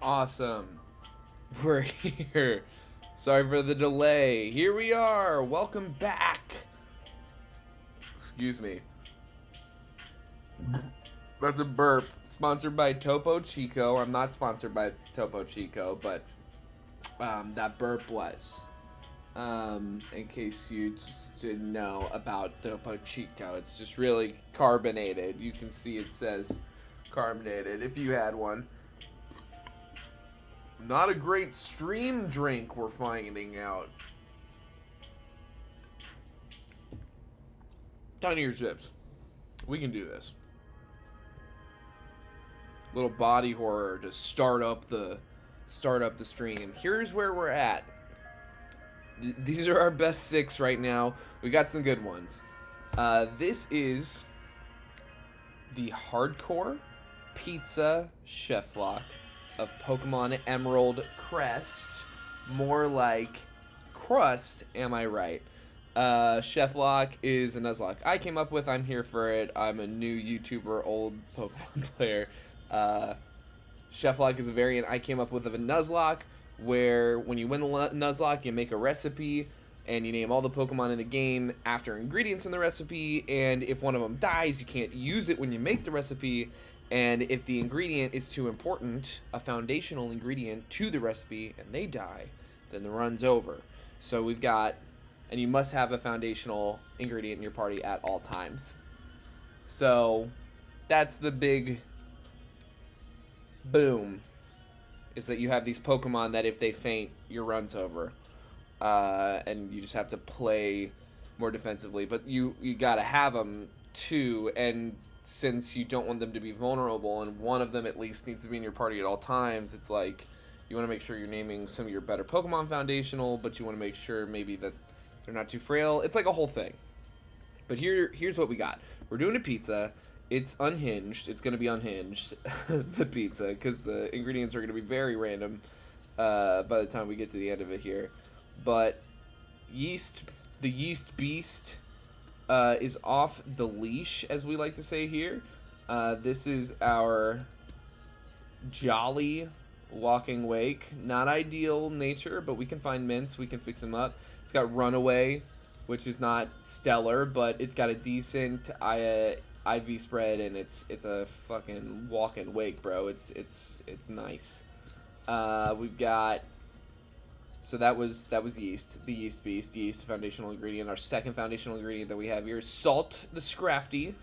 Awesome. We're here. Sorry for the delay. Here we are. Welcome back. Excuse me. That's a burp. Sponsored by Topo Chico. I'm not sponsored by Topo Chico, but that burp was. In case you didn't know about Topo Chico. It's just really carbonated. You can see it says carbonated if you had one. Not a great stream drink we're finding out. Tinier zips. We can do this. Little body horror to start up the stream. Here's where we're at. These are our best 6 right now. We got some good ones. This is the hardcore pizza ChefLocke of Pokemon Emerald Crest. More like crust, am I right? ChefLocke is a Nuzlocke I came up with. I'm here for it. I'm a new YouTuber, old Pokemon player. ChefLocke is a variant I came up with of a Nuzlocke, where when you win the Nuzlocke, you make a recipe, and you name all the Pokemon in the game after ingredients in the recipe, and if one of them dies, you can't use it when you make the recipe, and if the ingredient is too important, a foundational ingredient to the recipe, and they die, then the run's over. So we've got, and you must have a foundational ingredient in your party at all times. So that's the big boom, is that you have these Pokemon that if they faint, your run's over. And you just have to play more defensively. But you gotta have them too, and since you don't want them to be vulnerable, and one of them at least needs to be in your party at all times, it's like you want to make sure you're naming some of your better Pokemon foundational, but you want to make sure maybe that they're not too frail. It's like a whole thing. But here's what we got. We're doing a pizza. It's unhinged. It's going to be unhinged, the pizza, because the ingredients are going to be very random by the time we get to the end of it here. But the yeast beast is off the leash, as we like to say here. This is our jolly walking wake. Not ideal nature, but we can find mints. We can fix him up. It's got runaway, which is not stellar, but it's got a decent IV spread, and it's a fucking walking wake, bro. It's nice. We've got, so that was yeast, the yeast beast, yeast foundational ingredient. Our second foundational ingredient that we have here is salt, the Scrafty,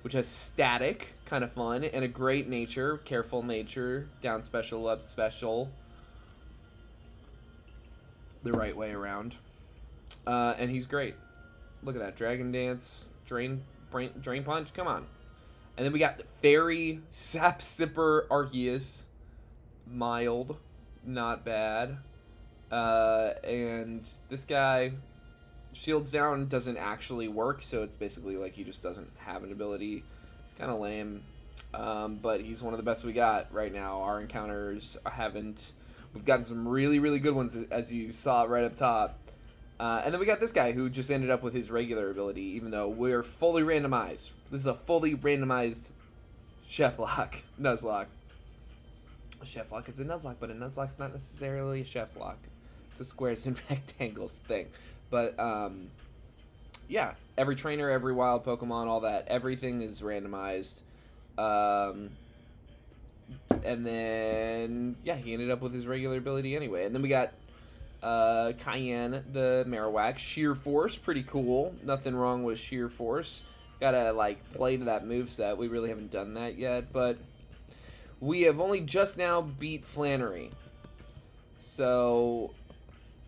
which has static, kind of fun, and a great nature, careful nature, down special, up special, the right way around. And he's great. Look at that, Dragon Dance, Drain Punch, come on. And then we got the Fairy Sap Sipper Arceus, mild, not bad. And this guy, shields down doesn't actually work, so it's basically like he just doesn't have an ability. He's kind of lame, but he's one of the best we got right now. Our encounters we've gotten some really, really good ones, as you saw right up top. And then we got this guy who just ended up with his regular ability, even though we're fully randomized. This is a fully randomized ChefLocke, Nuzlocke. A ChefLocke is a Nuzlocke, but a Nuzlocke's not necessarily a ChefLocke. It's a squares and rectangles thing. But, yeah, every trainer, every wild Pokemon, all that, everything is randomized. And then, yeah, he ended up with his regular ability anyway. And then we got Cayenne, the Marowak, Sheer Force, pretty cool. Nothing wrong with Sheer Force. Gotta, like, play to that moveset. We really haven't done that yet, but we have only just now beat Flannery. So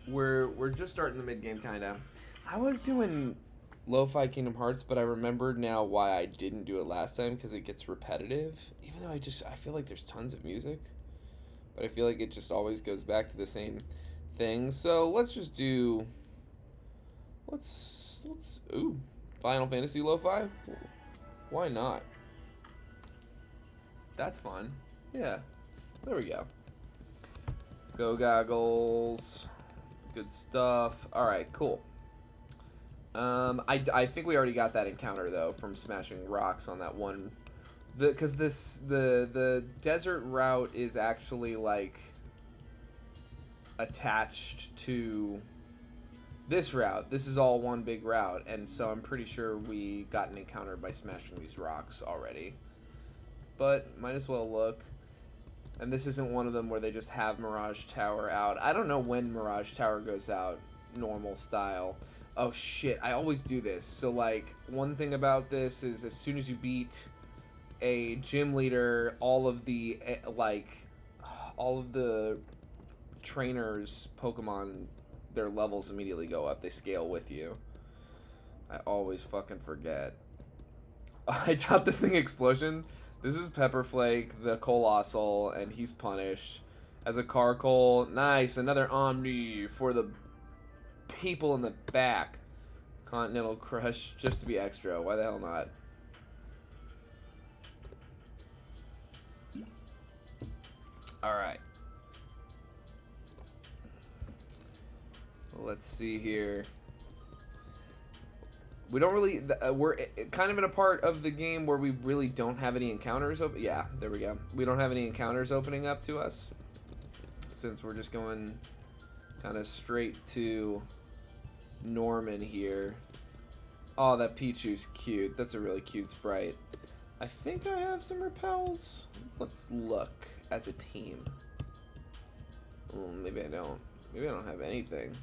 we're just starting the mid-game, kind of. I was doing Lo-Fi Kingdom Hearts, but I remembered now why I didn't do it last time, because it gets repetitive. Even though I feel like there's tons of music, but I feel like it just always goes back to the same thing. So let's just do, ooh, Final Fantasy Lo-Fi? Why not? That's fun. Yeah, there we go. Go goggles. Good stuff. Alright, cool. I think we already got that encounter, though, from smashing rocks on that one Because the desert route is actually like attached to this route. This is all one big route, and so I'm pretty sure we got an encounter by smashing these rocks already. But might as well look. And this isn't one of them where they just have Mirage Tower out. I don't know when Mirage Tower goes out, normal style. Oh shit, I always do this. So like, one thing about this is as soon as you beat a gym leader, all of the trainers' Pokemon, their levels immediately go up. They scale with you. I always fucking forget. I taught this thing Explosion. This is Pepperflake, the Colossal, and he's punished. As a Carkol, nice, another Omni for the people in the back. Continental Crush, just to be extra. Why the hell not? Alright. Let's see here. We don't really... we're kind of in a part of the game where we really don't have any encounters open. Yeah, there we go. We don't have any encounters opening up to us, since we're just going kind of straight to Norman here. Oh, that Pichu's cute. That's a really cute sprite. I think I have some repels. Let's look as a team. Oh, maybe I don't. Maybe I don't have anything.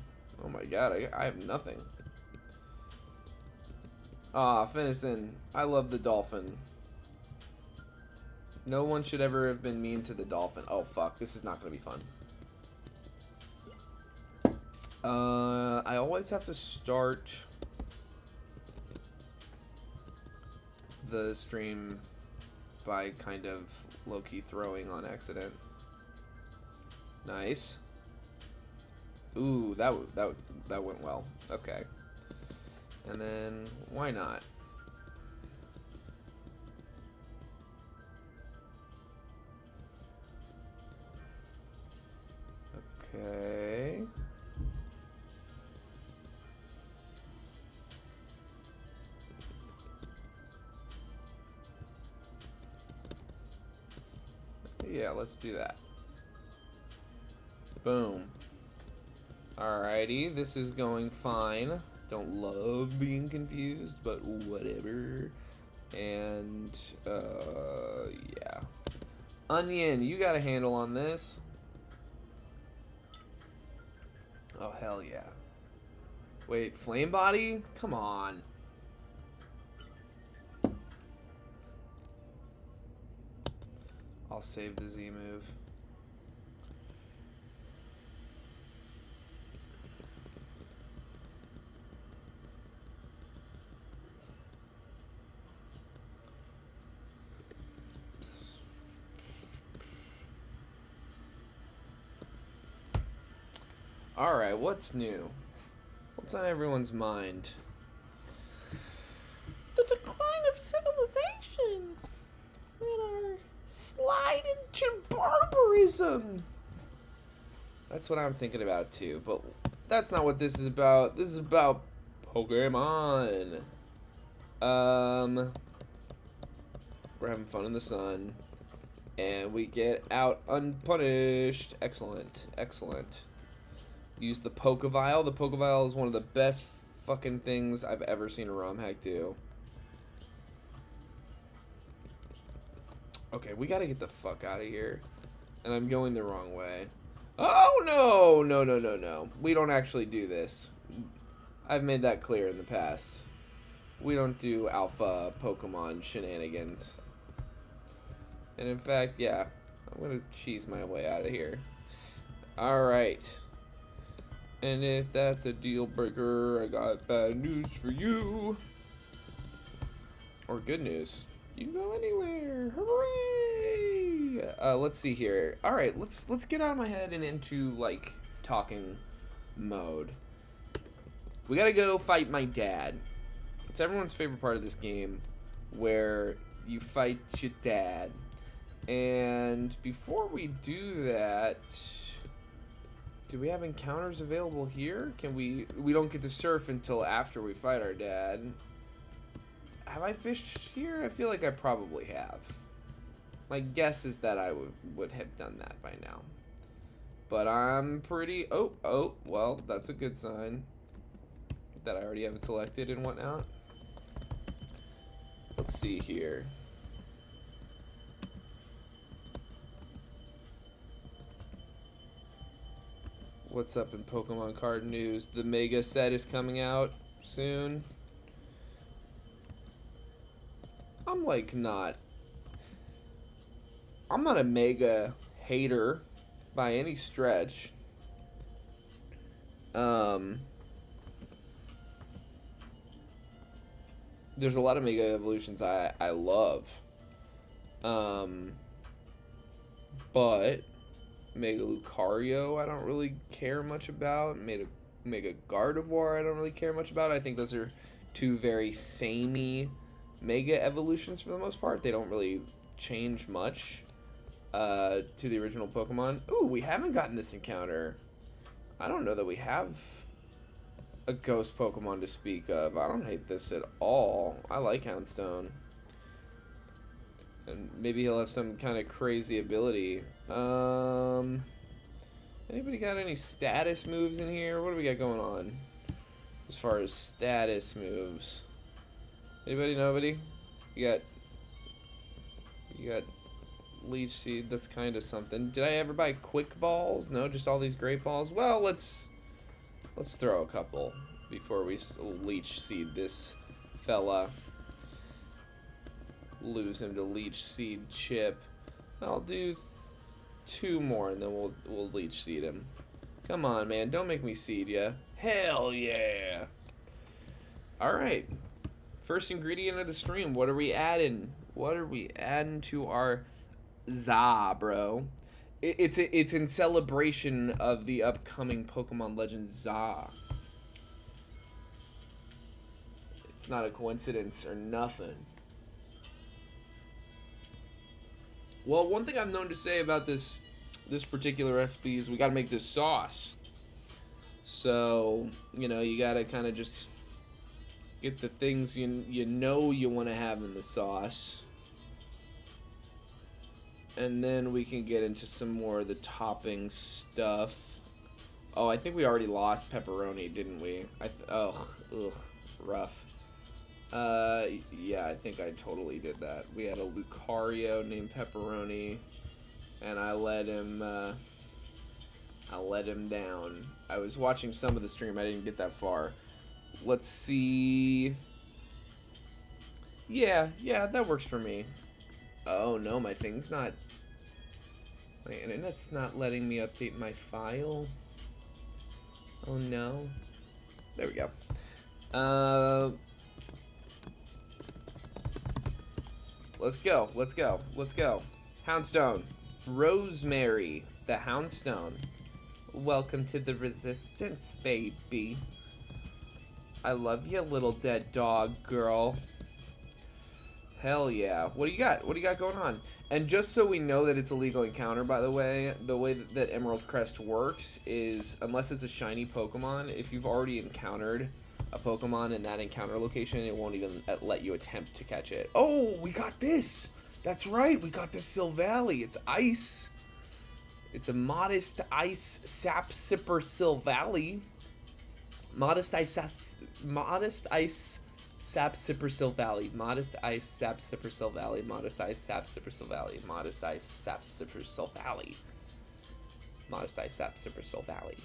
Oh my god, I have nothing. Ah, Fennison. I love the dolphin. No one should ever have been mean to the dolphin. Oh fuck, this is not gonna be fun. I always have to start the stream by kind of low-key throwing on accident. Nice. Ooh, that went well. Okay. And then, why not? Okay. Yeah, let's do that. Boom. Alrighty, this is going fine. Don't love being confused, but whatever. And, yeah. Onion, you got a handle on this. Oh, hell yeah. Wait, Flame Body? Come on. I'll save the Z move. Alright, what's new? What's on everyone's mind? The decline of civilization and our slide into barbarism. That's what I'm thinking about too, but that's not what this is about. This is about Pokemon. We're having fun in the sun, and we get out unpunished. Excellent, excellent. Use the Pokevile. The Pokevile is one of the best fucking things I've ever seen a romhack do. Okay, we gotta get the fuck out of here. And I'm going the wrong way. Oh, no! No, no, no, no. We don't actually do this. I've made that clear in the past. We don't do alpha Pokemon shenanigans. And in fact, yeah. I'm gonna cheese my way out of here. Alright. And if that's a deal breaker, I got bad news for you. Or good news. You can go anywhere. Hooray! Let's see here. Alright, let's get out of my head and into, like, talking mode. We gotta go fight my dad. It's everyone's favorite part of this game, where you fight your dad. And before we do that... do we have encounters available here? Can we don't get to surf until after we fight our dad. Have I fished here? I feel like I probably have. My guess is that I would have done that by now. But I'm pretty... Oh, well, that's a good sign that I already have it selected and whatnot. Let's see here. What's up in Pokemon card news? The Mega set is coming out soon. I'm not a Mega hater by any stretch. There's a lot of Mega Evolutions I love. But Mega Lucario I don't really care much about. Mega Gardevoir I don't really care much about. I think those are two very samey Mega Evolutions for the most part. They don't really change much to the original Pokemon. Ooh, we haven't gotten this encounter. I don't know that we have a ghost Pokemon to speak of. I don't hate this at all. I like Houndstone. And maybe he'll have some kind of crazy ability. Anybody got any status moves in here? What do we got going on as far as status moves? Anybody? Nobody? You got Leech Seed. That's kind of something. Did I ever buy Quick Balls? No, just all these Great Balls. Well, let's throw a couple before we Leech Seed this fella. Lose him to Leech Seed Chip. I'll do 2 more and then we'll Leech Seed him. Come on, man, don't make me seed ya. Hell yeah! All right, first ingredient of the stream. What are we adding? What are we adding to our za, bro? It's in celebration of the upcoming Pokemon Legends za. It's not a coincidence or nothing. Well, one thing I've known to say about this particular recipe is we got to make this sauce. So, you know, you got to kind of just get the things you know you want to have in the sauce. And then we can get into some more of the topping stuff. Oh, I think we already lost pepperoni, didn't we? Ugh, rough. Yeah, I think I totally did that. We had a Lucario named Pepperoni, and I let him down. I was watching some of the stream. I didn't get that far. Let's see. Yeah, that works for me. Oh no, my thing's not. My internet's not letting me update my file. Oh no. There we go. Let's go. Houndstone. Rosemary, the Houndstone. Welcome to the resistance, baby. I love you, little dead dog girl. Hell yeah. What do you got? What do you got going on? And just so we know that it's a legal encounter, by the way that Emerald Crest works is, unless it's a shiny Pokemon, if you've already encountered a Pokemon in that encounter location, it won't even let you attempt to catch it. Oh, we got this. That's right. We got this Silvally. It's ice. It's a Modest Ice Sap Sipper Silvally. Modest Ice Sap Sipper Silvally. Modest Ice Sap Sipper Silvally. Modest Ice Sap Sipper Silvally. Modest Ice Sap Sipper Silvally. Modest Ice Sap Sipper Silvally.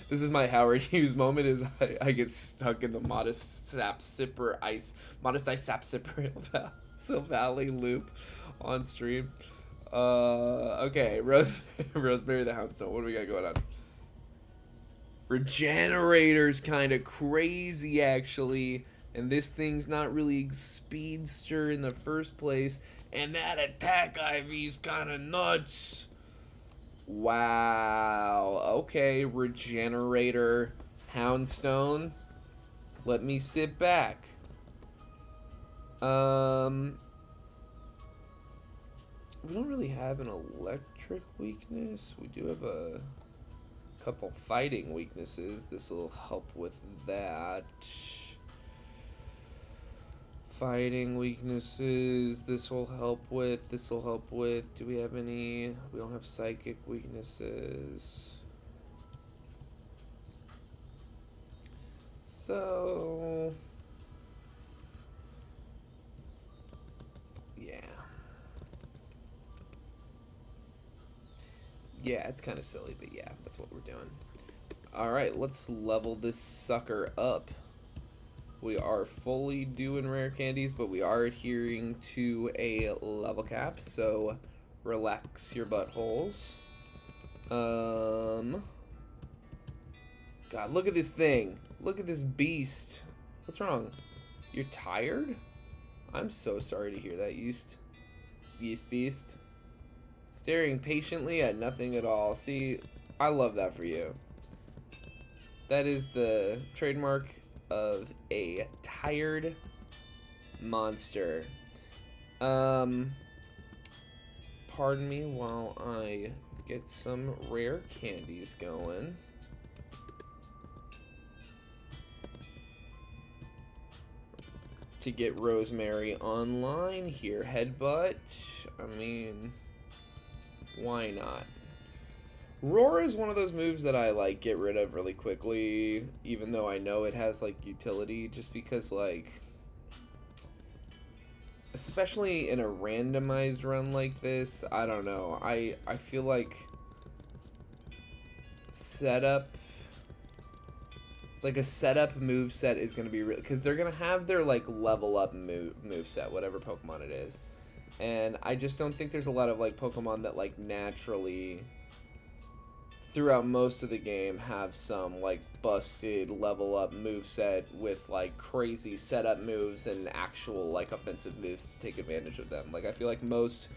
This is my Howard Hughes moment, is I get stuck in the Modest Sap Sipper Modest Ice Sap Sipper Silvally loop on stream. Okay, Rosemary the Houndstone. What do we got going on? Regenerator's kind of crazy, actually, and this thing's not really speedster in the first place, and that attack IV's kind of nuts. Wow. Okay, Regenerator, Houndstone. Let me sit back. We don't really have an electric weakness. We do have a couple fighting weaknesses. This will help with that. Fighting weaknesses, this will help with, do we have any, we don't have psychic weaknesses. So, yeah. Yeah, it's kind of silly, but yeah, that's what we're doing. Alright, let's level this sucker up. We are fully doing rare candies, but we are adhering to a level cap, so relax your buttholes. God, look at this thing. Look at this beast. What's wrong? You're tired? I'm so sorry to hear that, Yeast Beast. Staring patiently at nothing at all. See, I love that for you. That is the trademark of a tired monster. Pardon me while I get some rare candies going. To get Rosemary online here. Headbutt. I mean, why not? Roar is one of those moves that I like get rid of really quickly, even though I know it has like utility, just because like, especially in a randomized run like this, I don't know. I feel like a setup move set is going to be real, because they're going to have their like level up move set, whatever Pokemon it is, and I just don't think there's a lot of like Pokemon that like naturally throughout most of the game have some like busted level up move set with like crazy setup moves and actual like offensive moves to take advantage of them. Like I feel like most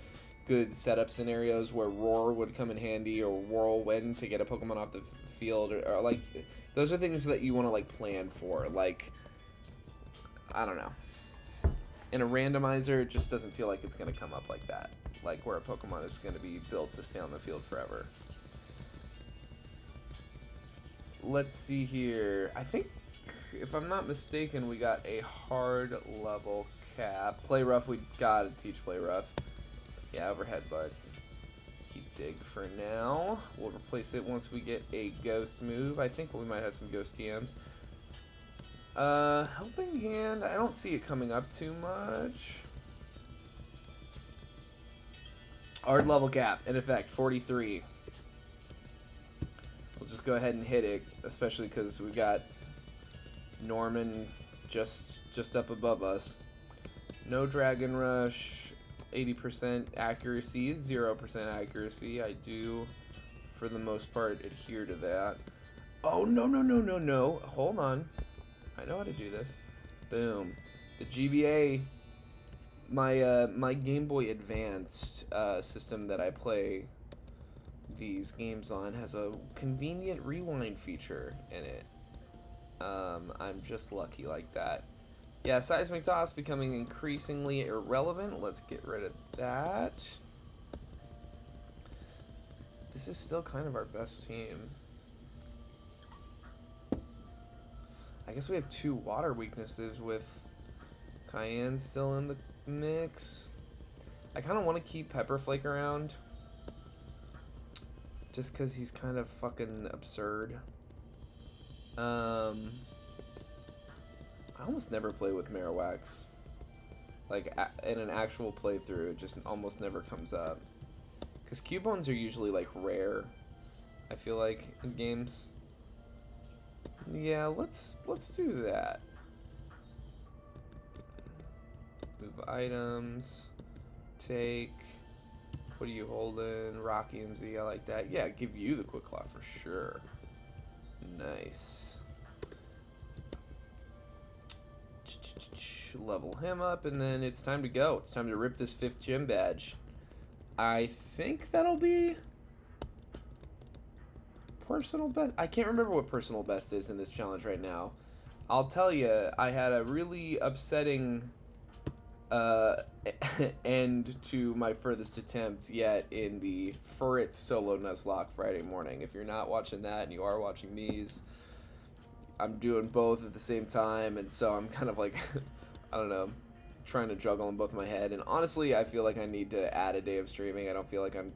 good setup scenarios where Roar would come in handy, or Whirlwind to get a Pokemon off the field, or like those are things that you want to like plan for. Like, I don't know. In a randomizer, it just doesn't feel like it's going to come up like that. Like where a Pokemon is going to be built to stay on the field forever. Let's see here. I think, if I'm not mistaken, we got a hard level cap. Play rough, we gotta teach play rough. Yeah, overhead, but keep dig for now. We'll replace it once we get a ghost move. I think we might have some ghost TMs. Helping hand, I don't see it coming up too much. Hard level cap, in effect, 43. We'll just go ahead and hit it, especially because we've got Norman just up above us. No Dragon Rush, 80% accuracy, 0% accuracy. I do, for the most part, adhere to that. Oh, no. Hold on. I know how to do this. Boom. The GBA, my Game Boy Advanced system that I play these games on, has a convenient rewind feature in it. I'm just lucky like that. Yeah, Seismic Toss becoming increasingly irrelevant. Let's get rid of that. This is still kind of our best team. I guess we have 2 water weaknesses with Cayenne still in the mix. I kind of want to keep Pepperflake around, just because he's kind of fucking absurd. I almost never play with Marowaks. Like, in an actual playthrough, it just almost never comes up. Because Cubones are usually, like, rare, I feel like, in games. Yeah, let's do that. Move items. Take. What are you holding? Rocky MZ, I like that. Yeah, give you the Quick Claw for sure. Nice. Level him up, and then it's time to go. It's time to rip this 5th gym badge. I think that'll be personal best. I can't remember what personal best is in this challenge right now. I'll tell you, I had a really upsetting end to my furthest attempt yet in the Furret solo Nuzlocke Friday morning. If you're not watching that and you are watching these, I'm doing both at the same time, and so I'm kind of like, I don't know, trying to juggle in both my head. And honestly, I feel like I need to add a day of streaming. I don't feel like I'm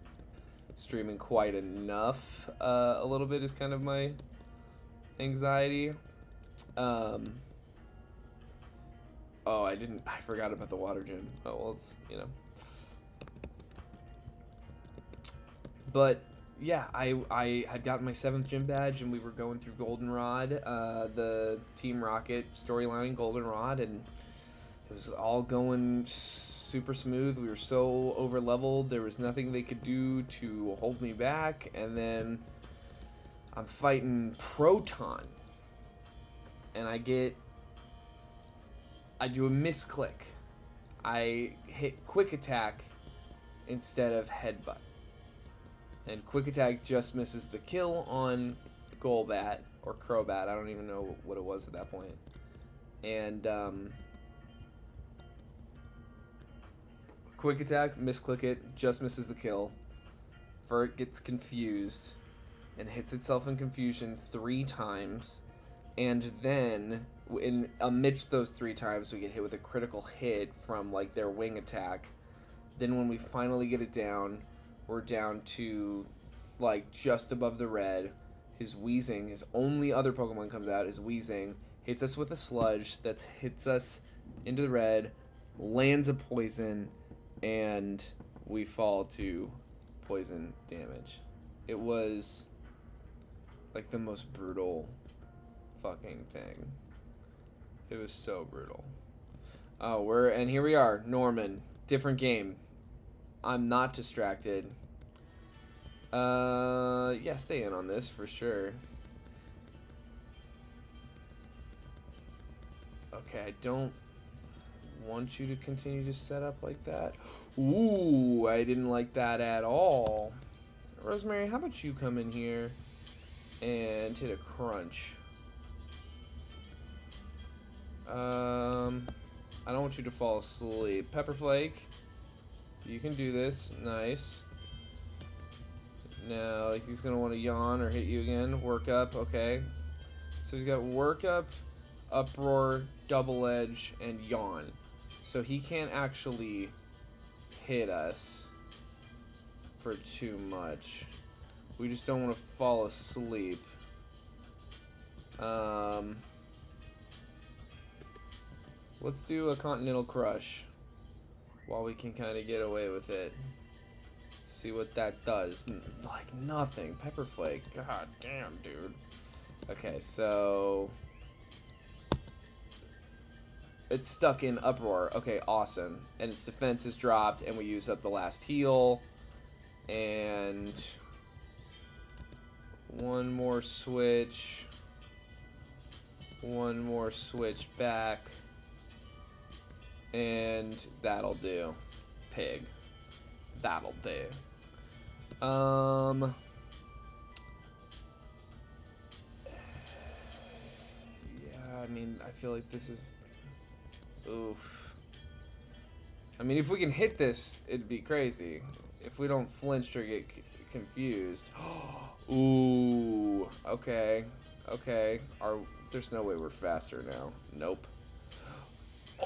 streaming quite enough. A little bit is kind of my anxiety. Oh, I forgot about the water gym. Oh, well, it's, you know. But yeah, I had gotten my 7th gym badge, and we were going through Goldenrod, the Team Rocket storyline in Goldenrod, and it was all going super smooth. We were so over leveled, there was nothing they could do to hold me back. And then I'm fighting Proton, and I do a misclick. I hit quick attack instead of headbutt, and quick attack just misses the kill on Golbat or Crobat. I don't even know what it was at that point. And quick attack, misclick it, just misses the kill. Vert gets confused and hits itself in confusion 3 times, and then amidst those 3 times we get hit with a critical hit from like their wing attack. Then when we finally get it down, we're down to like just above the red. His Weezing, his only other Pokemon comes out, is Weezing, hits us with a sludge that hits us into the red, lands a poison, and we fall to poison damage. It was like the most brutal fucking thing. It was so brutal. Oh, and here we are, Norman. Different game. I'm not distracted. Yeah, stay in on this for sure. Okay, I don't want you to continue to set up like that. Ooh, I didn't like that at all. Rosemary, how about you come in here and hit a crunch? I don't want you to fall asleep. Pepperflake, you can do this. Nice. Now he's gonna want to yawn or hit you again. Work up, okay. So he's got work up, uproar, double edge, and yawn. So he can't actually hit us for too much. We just don't want to fall asleep. Let's do a Continental Crush while we can kind of get away with it. See what that does. Like nothing. Pepperflake. God damn, dude. Okay, so it's stuck in Uproar. Okay, awesome. And its defense is dropped, and we use up the last heal. And one more switch. One more switch back. And that'll do. Pig. That'll do. Yeah, I mean, I feel like this is... Oof. I mean, if we can hit this, it'd be crazy. If we don't flinch or get confused. Ooh. Okay. Okay. There's no way we're faster now. Nope.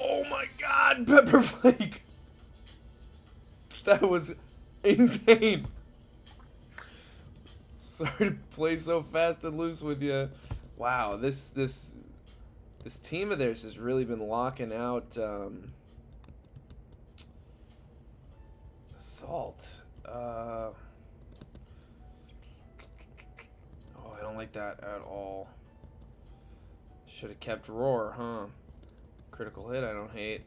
Oh my god, Pepperflake! That was insane. Sorry to play so fast and loose with you. Wow, this team of theirs has really been locking out Assault. Oh, I don't like that at all. Should have kept Roar, huh? Critical hit, I don't hate.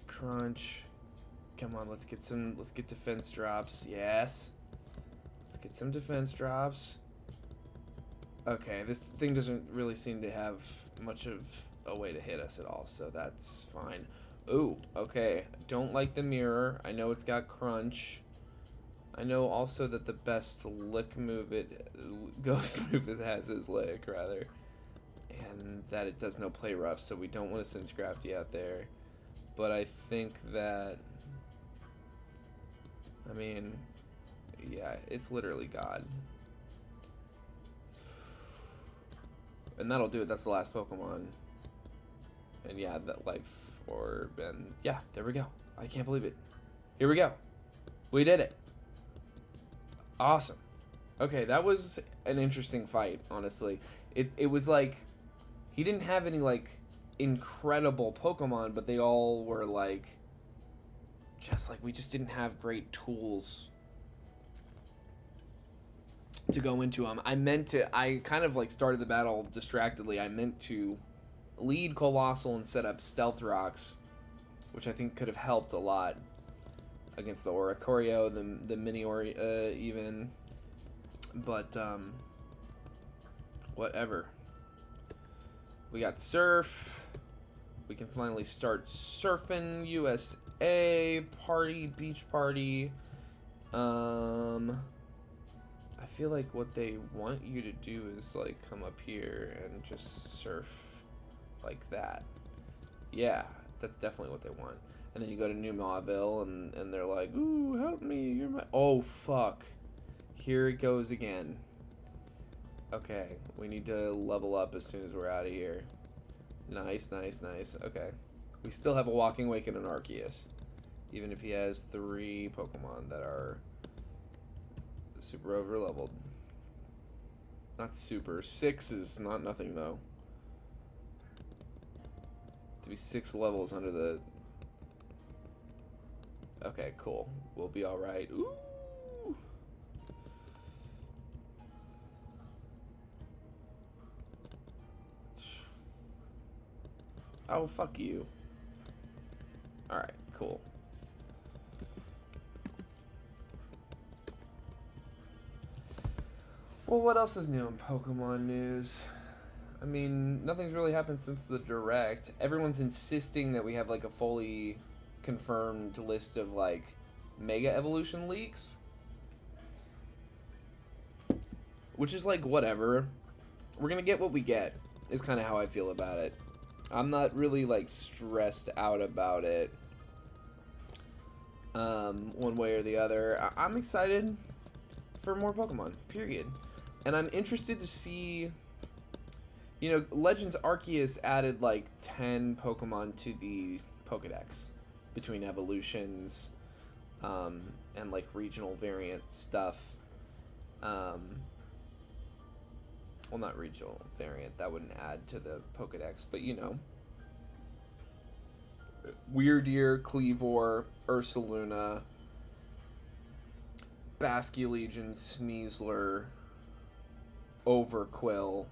Crunch. Come on, let's get defense drops. Yes. Let's get some defense drops. Okay, this thing doesn't really seem to have much of a way to hit us at all, so that's fine. Ooh, okay. Don't like the mirror. I know it's got crunch. I know also that the best ghost move it has is lick, rather. And that it does no play rough, so we don't want to send Scrafty out there. But I think that... I mean, yeah, it's literally God. And that'll do it. That's the last Pokemon. And yeah, that life orb, and yeah, there we go. I can't believe it. Here we go. We did it. Awesome. Okay, that was an interesting fight, honestly. It was like, he didn't have any, like, incredible Pokemon, but they all were, like, just like, we just didn't have great tools to go into them. I kind of, like, started the battle distractedly. I meant to lead Colossal and set up Stealth Rocks, which I think could have helped a lot against the Oricorio, the Mini even. But, whatever. We got Surf. We can finally start surfing. USA. Party. Beach party. I feel like what they want you to do is, like, come up here and just surf like that. Yeah, that's definitely what they want. And then you go to New Mauville, and they're like, ooh, help me. You're my... Oh, fuck. Here it goes again. Okay, we need to level up as soon as we're out of here. Nice, nice, nice. Okay. We still have a Walking Wake and an Arceus. Even if he has 3 Pokemon that are super over-leveled. Not super. 6 is not nothing, though. To be 6 levels under the... Okay, cool. We'll be alright. Ooh! Oh, fuck you. Alright, cool. Well, what else is new in Pokemon news? I mean, nothing's really happened since the Direct. Everyone's insisting that we have, like, a fully confirmed list of, like, Mega Evolution leaks. Which is, like, whatever. We're gonna get what we get, is kind of how I feel about it. I'm not really, like, stressed out about it one way or the other. I'm excited for more Pokemon, period. And I'm interested to see, you know, Legends Arceus added, like, 10 Pokemon to the Pokedex between evolutions and, like, regional variant stuff. Well, not regional variant. That wouldn't add to the Pokedex, but, you know. Weirdeer, Cleavor, Ursaluna, Basculegion, Sneasler, Overquill,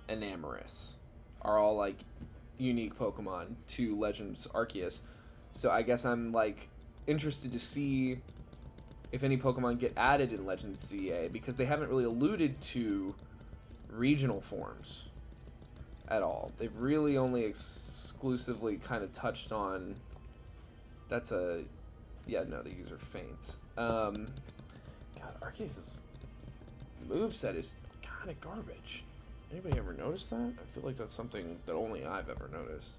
and Amoris are all, like, unique Pokemon to Legends Arceus. So I guess I'm, like, interested to see if any Pokemon get added in Legends ZA, because they haven't really alluded to regional forms at all. They've really only exclusively kind of touched on... That's a... Yeah, no, the user faints. God, Arceus' moveset is kind of garbage. Anybody ever noticed that? I feel like that's something that only I've ever noticed.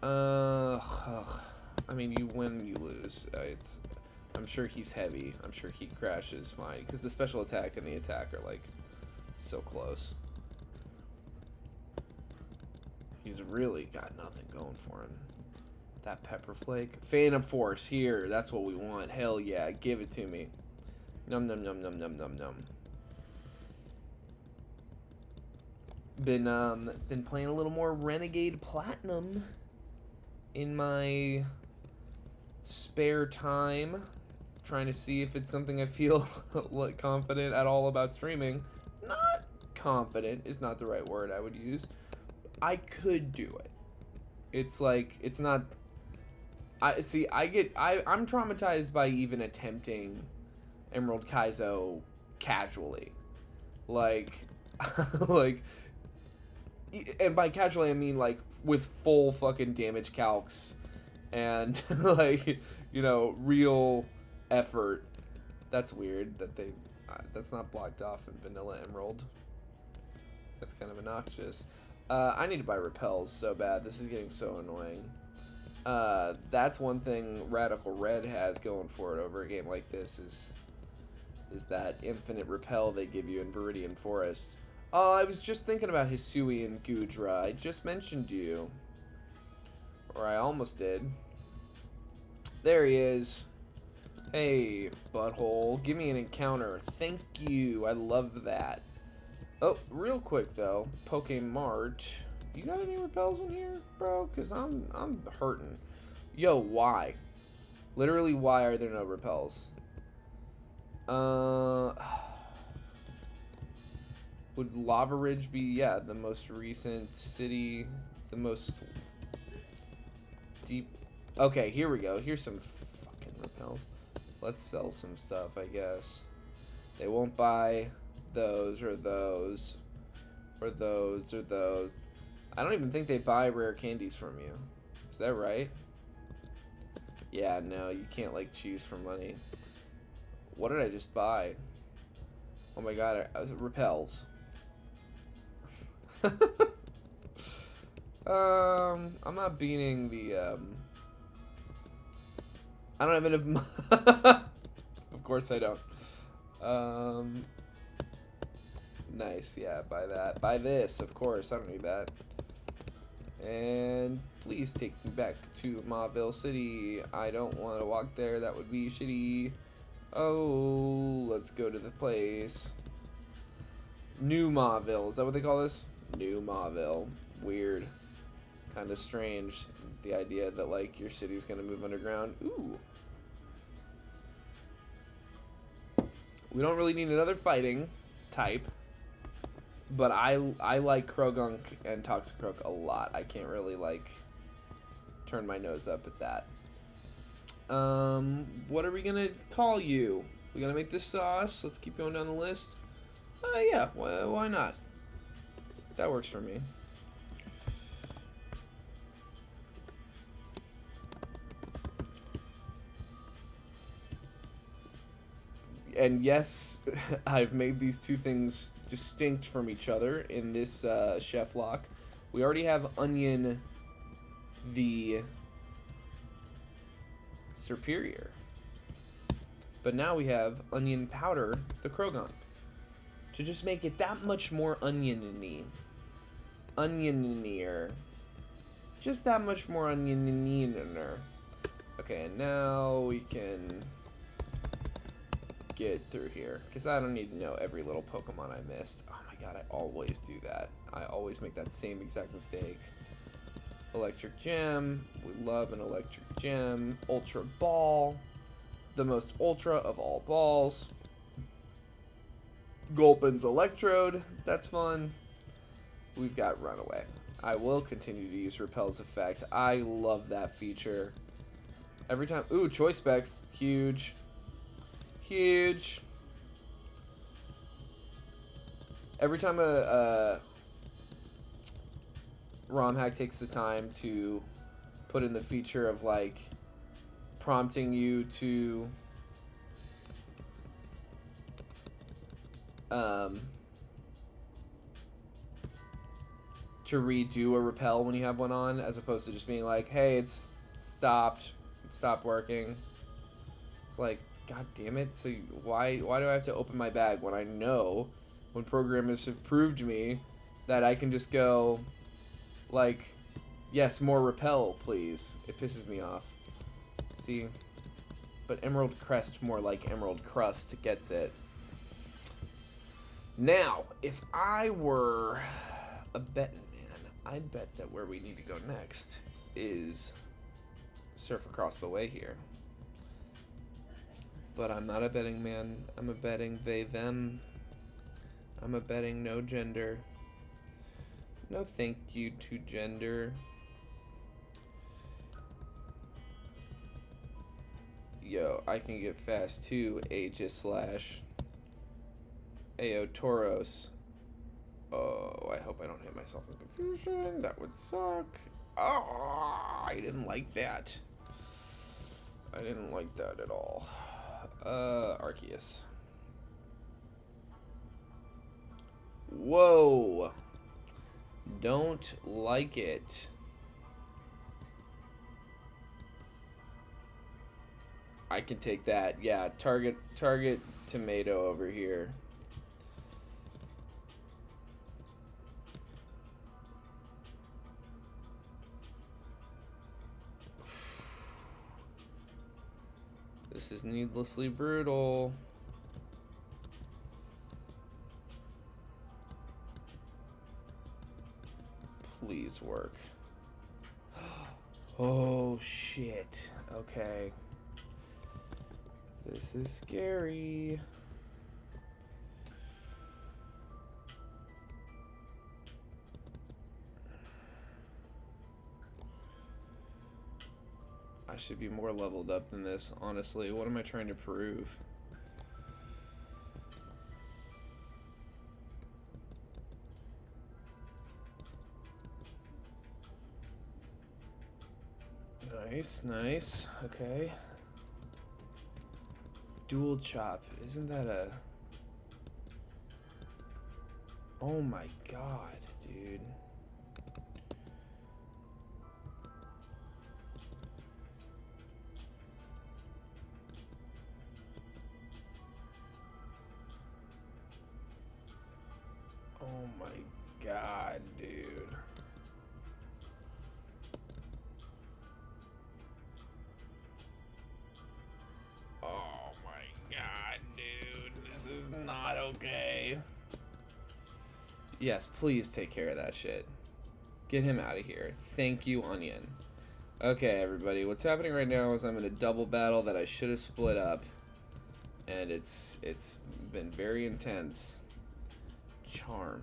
I mean, you win, you lose. I'm sure he's heavy. I'm sure he crashes fine, because the special attack and the attack are, like, so close. He's really got nothing going for him. That Pepper Flake. Phantom Force, here. That's what we want. Hell yeah, give it to me. Num num num num num num num. Been playing a little more Renegade Platinum in my spare time, trying to see if it's something I feel like confident at all about streaming. Not confident is not the right word I would use. I could do it. It's like, it's not... I'm traumatized by even attempting Emerald Kaizo casually. Like, like... And by casually, I mean, like, with full fucking damage calcs and, like, you know, real effort. That's weird that they... that's not blocked off in Vanilla Emerald. That's kind of obnoxious. I need to buy repels so bad. This is getting so annoying. That's one thing Radical Red has going for it over a game like this is that infinite repel they give you in Viridian Forest. Oh, I was just thinking about Hisui and Gudra. I just mentioned you. Or I almost did. There he is. Hey, butthole. Give me an encounter. Thank you. I love that. Oh, real quick, though. Pokemart. You got any repels in here, bro? Because I'm hurting. Yo, why? Literally, why are there no repels? Would Lava Ridge be, yeah, the most recent city, the most deep... Okay, here we go. Here's some fucking repels. Let's sell some stuff, I guess. They won't buy those or those or those or those. I don't even think they buy rare candies from you. Is that right? Yeah, no, you can't, like, choose for money. What did I just buy? Oh my god, repels. I'm not beating the, I don't have enough Of course I don't. Nice, yeah, buy that. Buy this, of course, I don't need that. And please take me back to Mauville City. I don't want to walk there, that would be shitty. Oh, let's go to the place. New Mauville, is that what they call this? New Mauville. Weird. Kind of strange, the idea that, like, your city's gonna move underground. Ooh. We don't really need another fighting type, but I like Krogunk and Toxicroak a lot. I can't really, like, turn my nose up at that. What are we gonna call you? We gonna make this sauce? Let's keep going down the list. Yeah, why not? That works for me. And yes, I've made these two things distinct from each other in this ChefLocke. We already have Onion the Superior. But now we have Onion Powder the Krogunk. To just make it that much more onion-y. Onion-ier. Just that much more onion-ier. Okay, and now we can get through here, because I don't need to know every little Pokemon I missed. Oh my god, I always do that. I always make that same exact mistake. Electric Gem. We love an Electric Gem. Ultra Ball. The most ultra of all balls. Gulpin's Electrode. That's fun. We've got Runaway. I will continue to use Repel's effect. I love that feature. Every time... Ooh, Choice Specs. Huge. Huge. Every time a ROM hack takes the time to put in the feature of, like, prompting you to redo a repel when you have one on, as opposed to just being like, hey, it stopped working. It's like, god damn it. So why do I have to open my bag when I know, when programmers have proved to me that I can just go, like, yes, more repel, please. It pisses me off. See? But Emerald Crest, more like Emerald Crust, gets it. Now, if I were a betting man, I'd bet that where we need to go next is Surf Across the Way here. But I'm not a betting man. I'm a betting they, them. I'm a betting no gender. No thank you to gender. Yo, I can get fast too, Aegis / Ao Tauros. Oh, I hope I don't hit myself in confusion. That would suck. Oh, I didn't like that. I didn't like that at all. Arceus. Whoa. Don't like it. I can take that. Yeah, target tomato over here. This is needlessly brutal. Please work. Oh shit. Okay. This is scary. I should be more leveled up than this, honestly. What am I trying to prove? Nice, nice. Okay. Dual chop. Isn't that a... Oh my god, dude. Oh my god, dude. Oh my god, dude. This is not okay. Yes, please take care of that shit. Get him out of here. Thank you, Onion. Okay, everybody. What's happening right now is I'm in a double battle that I should have split up. And it's been very intense. Charm.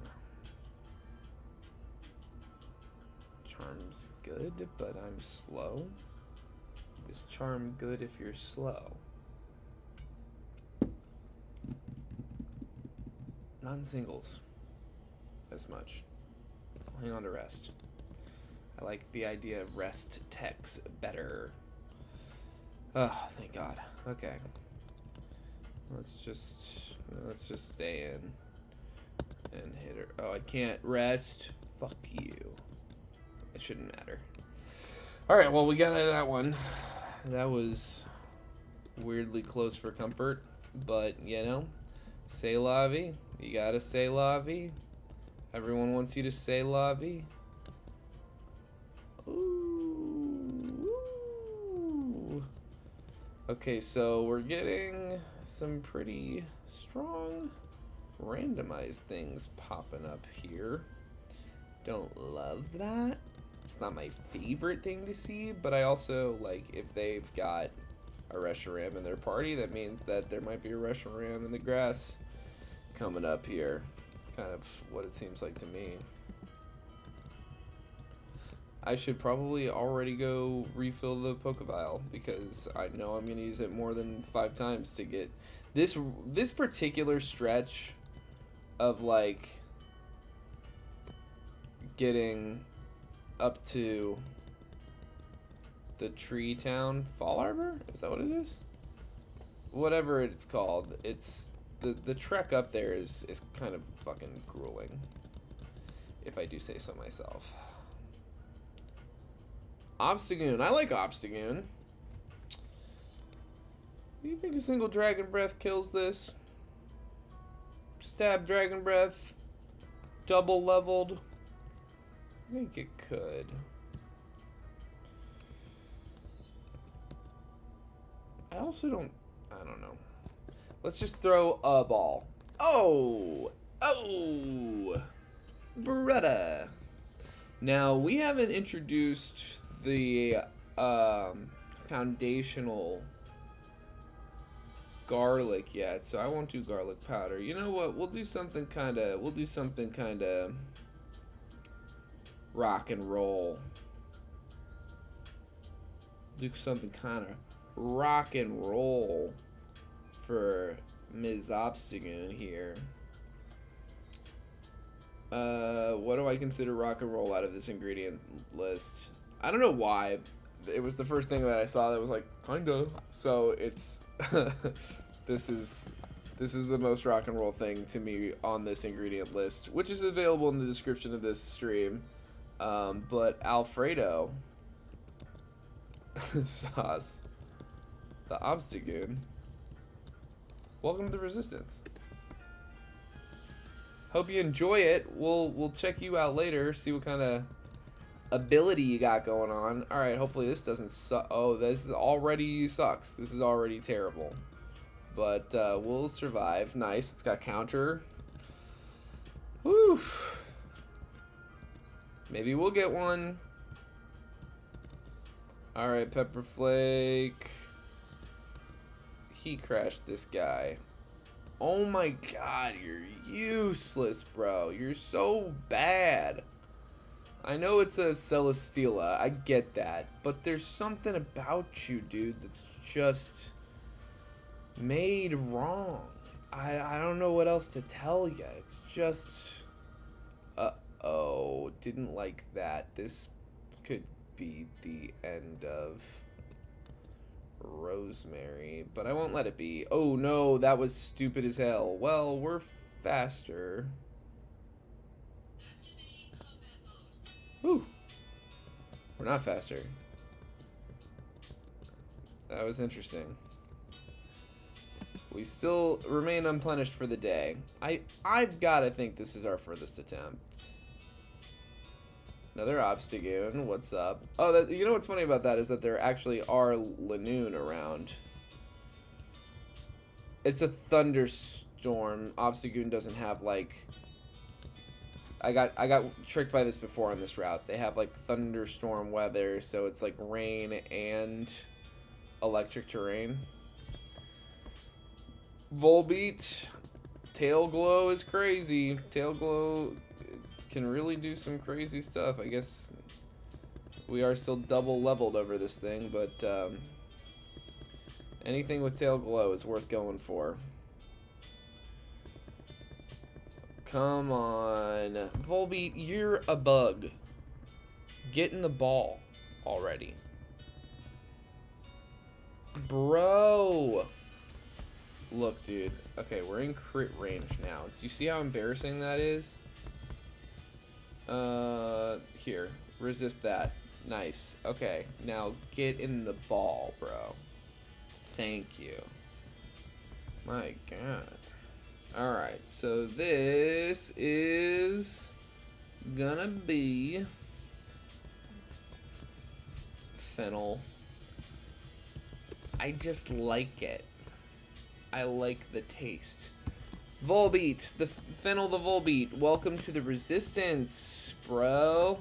Charm's good, but I'm slow. Is charm good if you're slow? Not in singles as much. I'll hang on to rest. I like the idea of rest techs better. Oh, thank God. Okay. Let's just stay in and hit her. Oh, I can't rest. Fuck you. It shouldn't matter. All right, well, we got out of that one. That was weirdly close for comfort, but you know, say la vie. You gotta say la vie. Everyone wants you to say la vie. Ooh. Okay, so we're getting some pretty strong randomized things popping up here. Don't love that. It's not my favorite thing to see, but I also, like, if they've got a Reshiram in their party, that means that there might be a Reshiram in the grass coming up here. It's kind of what it seems like to me. I should probably already go refill the Pokeball because I know I'm gonna use it more than 5 times to get this particular stretch of like getting up to the Tree Town Fall Arbor? Is that what it is? Whatever it's called. It's the trek up there is kind of fucking grueling, if I do say so myself. Obstagoon. I like Obstagoon. Do you think a single Dragon Breath kills this? Stab Dragon Breath. Double leveled. I think it could. I don't know. Let's just throw a ball. Oh! Oh! Beretta. Now, we haven't introduced the foundational garlic yet, so I won't do garlic powder. You know what? We'll do something kind of rock and roll. Do something kind of rock and roll for Ms. Obstagoon here. What do I consider rock and roll out of this ingredient list? I don't know why. It was the first thing that I saw that was like, kinda. So it's this is the most rock and roll thing to me on this ingredient list, which is available in the description of this stream. But Alfredo sauce, the Obstagoon. Welcome to the Resistance. Hope you enjoy it. We'll check you out later. See what kind of ability you got going on. All right, hopefully this doesn't suck. Oh, this already sucks. This is already terrible. But we'll survive. Nice. It's got counter. Whew. Maybe we'll get one. All right, Pepper Flake. He crashed this guy. Oh my god, you're useless, bro. You're so bad. I know it's a Celesteela, I get that, but there's something about you, dude, that's just made wrong. I don't know what else to tell you. It's just... Uh-oh, didn't like that. This could be the end of Rosemary, but I won't let it be. Oh no, that was stupid as hell. Well, we're faster. Whew. We're not faster. That was interesting. We still remain unpunished for the day. I've got to think this is our furthest attempt. Another Obstagoon. What's up? Oh, you know what's funny about that is that there actually are Lanoon around. It's a thunderstorm. Obstagoon doesn't have like... I got tricked by this before on this route. They have like thunderstorm weather, so it's like rain and electric terrain. Volbeat. Tail Glow is crazy. Tail Glow can really do some crazy stuff. I guess we are still double leveled over this thing, but anything with Tail Glow is worth going for. Come on. Volbeat, you're a bug. Get in the ball already. Bro. Look, dude. Okay, we're in crit range now. Do you see how embarrassing that is? Here. Resist that. Nice. Okay, now get in the ball, bro. Thank you. My god. Alright, so this is gonna be Fennel. I just like it. I like the taste. Volbeat, the Fennel the Volbeat. Welcome to the Resistance, bro.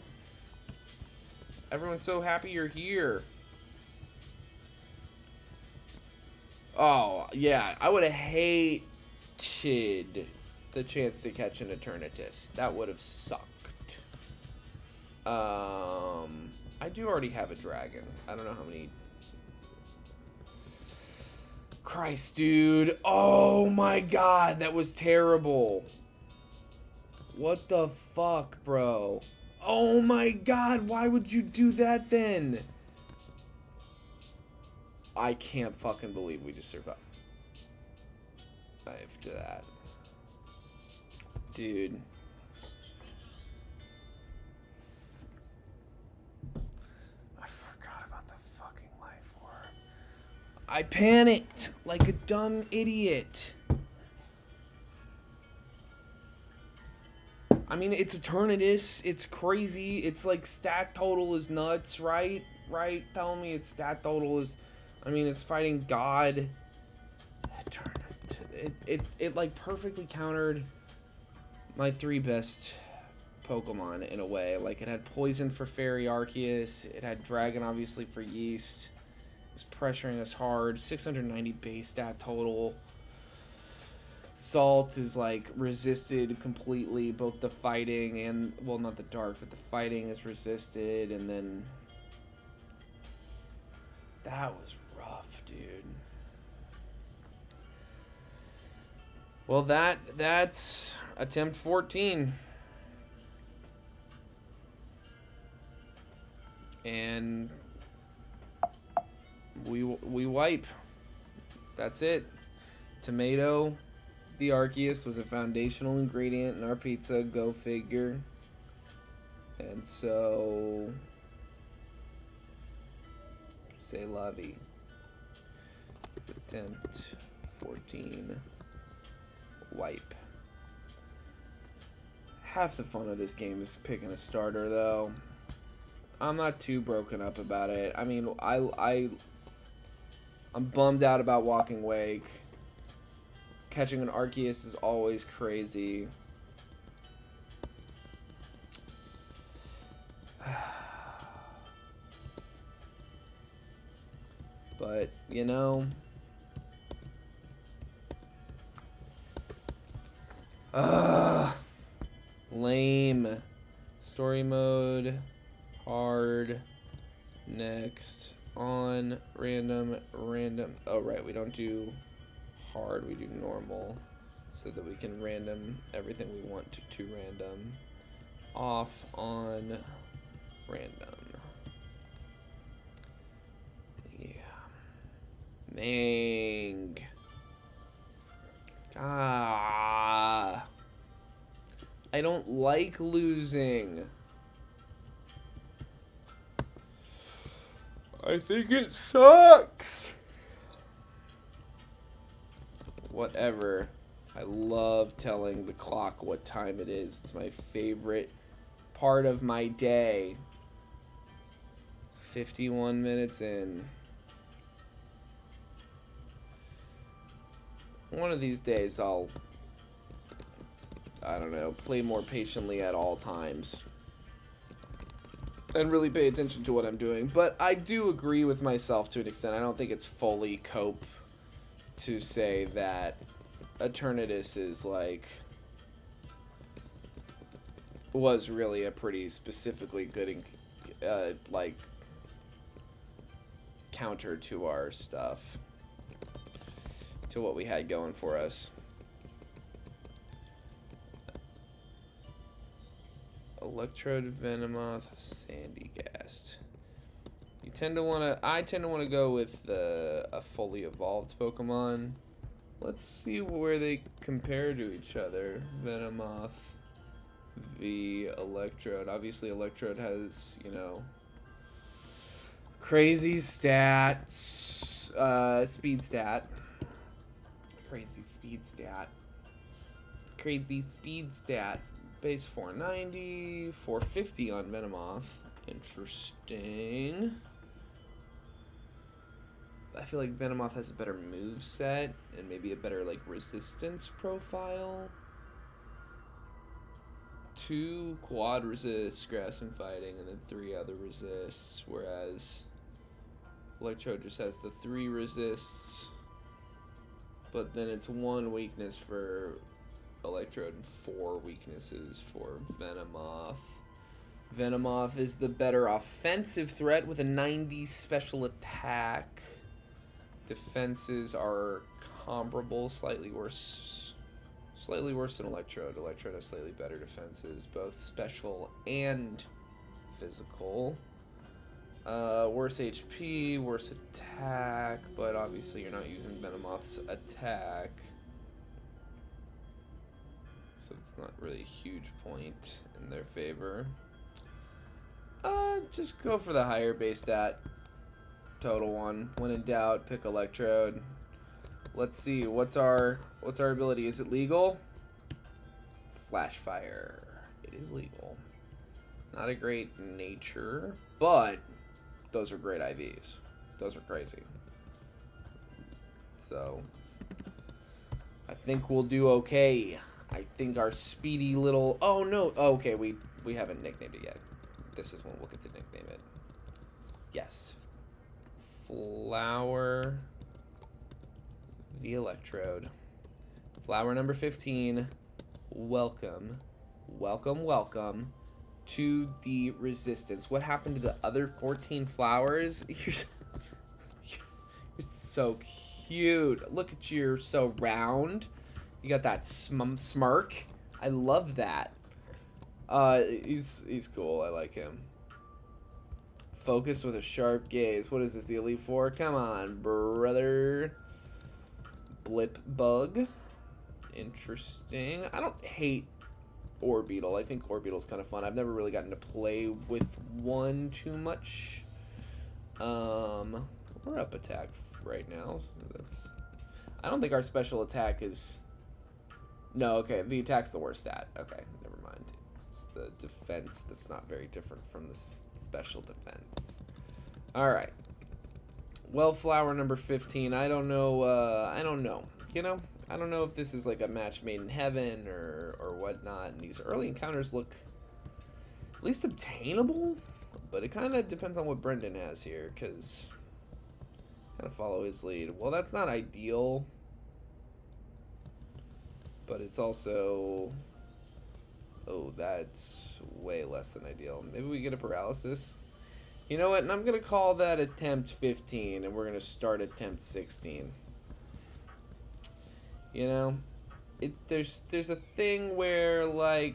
Everyone's so happy you're here. Oh, yeah, I would have hated the chance to catch an Eternatus. That would have sucked. I do already have a dragon. I don't know how many. Christ, dude. Oh my god, that was terrible. What the fuck, bro? Oh my god, why would you do that then? I can't fucking believe we just survived. To that. Dude. I forgot about the fucking life orb. I panicked like a dumb idiot. I mean, it's Eternatus. It's crazy. It's like stat total is nuts, right? Right? Tell me its stat total is... I mean, it's fighting God. It like perfectly countered my 3 best Pokemon in a way. Like, it had Poison for Fairy Arceus. It had Dragon, obviously, for Yeast. It was pressuring us hard. 690 base stat total. Salt is, like, resisted completely. Both the fighting and... Well, not the dark, but the fighting is resisted. And then... That was rough, dude. Well, that's attempt 14. And we wipe. That's it. Tomato, the Arceus, was a foundational ingredient in our pizza. Go figure. And so... C'est la vie. Attempt 14. Wipe. Half the fun of this game is picking a starter, though. not too broken up about it. I mean, I'm bummed out about Walking Wake. Catching an Arceus is always crazy. But, you know, lame. Story mode, hard, next, on, random. Oh, right, we don't do hard, we do normal, so that we can random everything we want to random. Off, on, random. Yeah. Mang. Ah. I don't like losing. I think it sucks. Whatever. I love telling the clock what time it is. It's my favorite part of my day. 51 minutes in. One of these days I don't know, play more patiently at all times. And really pay attention to what I'm doing. But I do agree with myself to an extent. I don't think it's fully cope to say that Eternatus is like... was really a pretty specifically good, like, counter to our stuff. To what we had going for us. Electrode, Venomoth, Sandygast. I tend to want to go with a fully evolved Pokemon. Let's see where they compare to each other. Venomoth v Electrode. Obviously Electrode has, you know, crazy stats, speed stat. Crazy speed stat. Crazy speed stat. Base 490, 450 on Venomoth. Interesting. I feel like Venomoth has a better move set and maybe a better like resistance profile. 2 quad resists, grass and fighting, and then 3 other resists, whereas Electrode just has the 3 resists, but then it's 1 weakness for Electrode and 4 weaknesses for Venomoth. Venomoth is the better offensive threat with a 90 special attack. Defenses are comparable, slightly worse than Electrode. Electrode has slightly better defenses, both special and physical. Worse HP, worse attack, but obviously you're not using Venomoth's attack. So it's not really a huge point in their favor. Just go for the higher base stat. Total one. When in doubt, pick Electrode. Let's see, what's our ability? Is it legal? Flash Fire. It is legal. Not a great nature, but those are great IVs. Those are crazy. So I think we'll do okay. I think our speedy little... Oh, no. Oh, okay, we haven't nicknamed it yet. This is when we'll get to nickname it. Yes. Flower the Electrode. Flower number 15. Welcome. Welcome, welcome to the Resistance. What happened to the other 14 flowers? You're so cute. Look at you. You're so round. You got that smirk. I love that. He's cool. I like him. Focused with a sharp gaze. What is this, the Elite Four? Come on, brother. Blip Bug. Interesting. I don't hate Orbeetle. I think Orbeetle's kind of fun. I've never really gotten to play with one too much. We're up attack right now. So I don't think our special attack is... No, okay. The attack's the worst stat. Okay, never mind. It's the defense that's not very different from the special defense. Alright. Wellflower number 15. I don't know. I don't know. You know, I don't know if this is like a match made in heaven or whatnot. And these early encounters look at least obtainable, but it kind of depends on what Brendan has here, because kind of follow his lead. Well, that's not ideal, but it's also, oh, that's way less than ideal. Maybe we get a paralysis. You know what? And I'm gonna call that attempt 15, and we're gonna start attempt 16. You know, there's a thing where, like,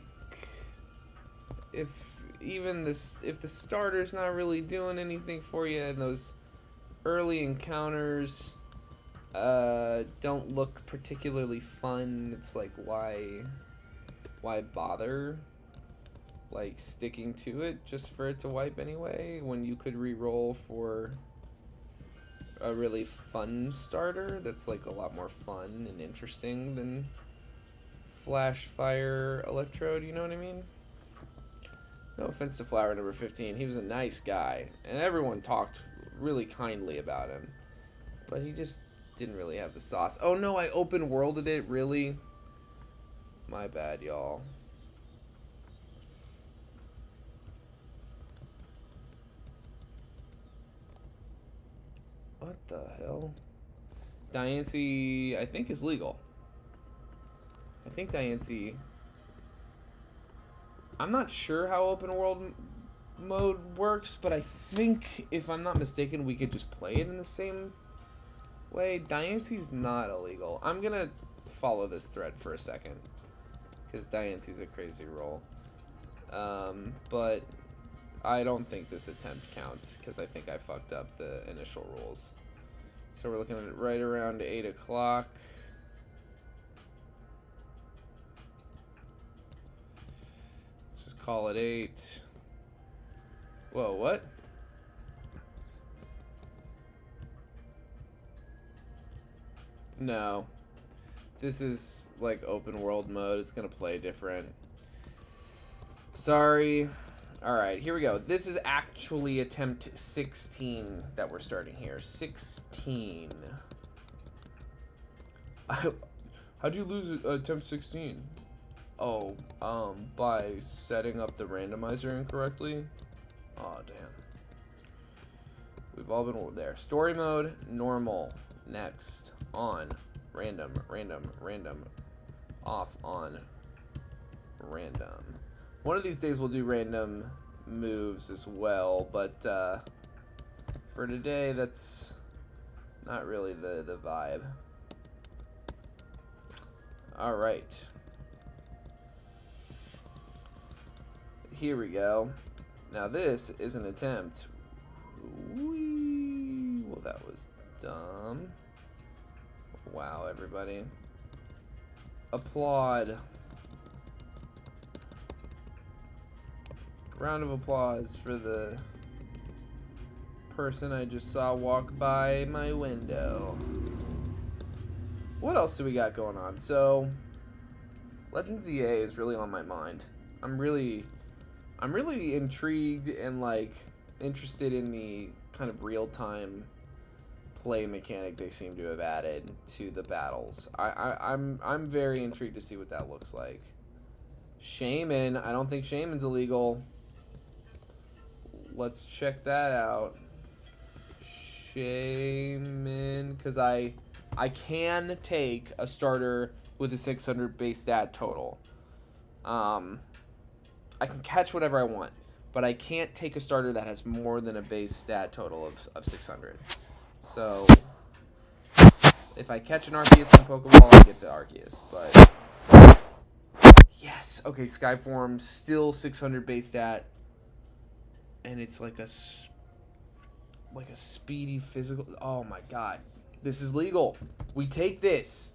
if the starter's not really doing anything for you, and those early encounters don't look particularly fun, it's like, why bother, like, sticking to it just for it to wipe anyway, when you could re-roll for a really fun starter that's like a lot more fun and interesting than Flash Fire Electrode, you know what I mean? No offense to Flower number 15, he was a nice guy, and everyone talked really kindly about him, but he just didn't really have the sauce. Oh no, I open worlded it, really? My bad, y'all. What the hell? Diancie, I think, is legal. I think Diancie... I'm not sure how open world mode works, but I think, if I'm not mistaken, we could just play it in the same way. Diancie's not illegal. I'm gonna follow this thread for a second, because Diancie's a crazy roll. But I don't think this attempt counts, because I think I fucked up the initial rules. So we're looking at right around 8 o'clock. Let's just call it 8. Whoa, what? No. This is like open world mode. It's gonna play different. Sorry. Alright, here we go. This is actually attempt 16 that we're starting here. 16. How'd you lose attempt 16? Oh, by setting up the randomizer incorrectly? Oh, damn. We've all been there. Story mode, normal. Next. On. Random, random, random. Off, on. Random. One of these days we'll do random moves as well, but for today that's not really the vibe. Alright. Here we go. Now this is an attempt. Whee! Well, that was dumb. Wow, everybody. Applaud. Round of applause for the person I just saw walk by my window. What else do we got going on? So, Legends EA is really on my mind. I'm really intrigued and like interested in the kind of real-time play mechanic they seem to have added to the battles. I'm very intrigued to see what that looks like. Shaman, I don't think Shaman's illegal. Let's check that out. Shaman, because I can take a starter with a 600 base stat total. I can catch whatever I want, but I can't take a starter that has more than a base stat total of 600. So if I catch an Arceus in Pokeball, I get the Arceus. But yes, okay, Skyform still 600 base stat. And it's like a speedy physical. Oh my god, this is legal. We take this.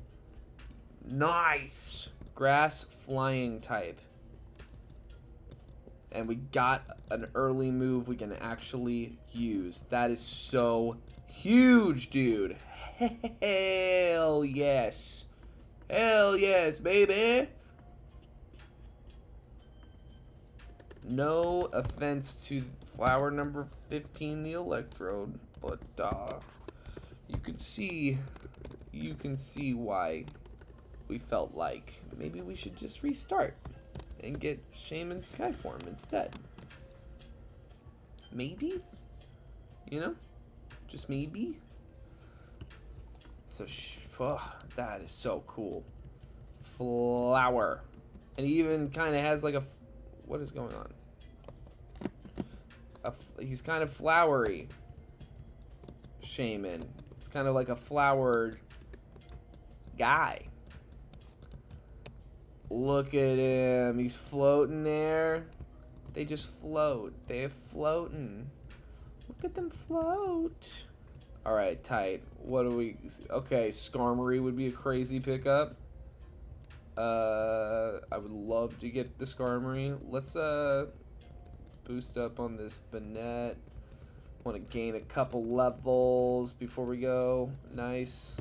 Nice. Grass flying type. And we got an early move we can actually use. That is so huge, dude. Hell yes. Hell yes, baby. No offense to flower number 15, the electrode, but you can see why we felt like maybe we should just restart and get Shaman Skyform instead. Maybe, you know, just maybe. So that is so cool. Flower, and he even kind of has like a, what is going on? He's kind of flowery. Shaman. It's kind of like a flowered guy. Look at him. He's floating there. They just float. They're floating. Look at them float. Alright, tight. What do we... Okay, Skarmory would be a crazy pickup. I would love to get the Skarmory. Let's boost up on this Banette. Want to gain a couple levels before we go. Nice.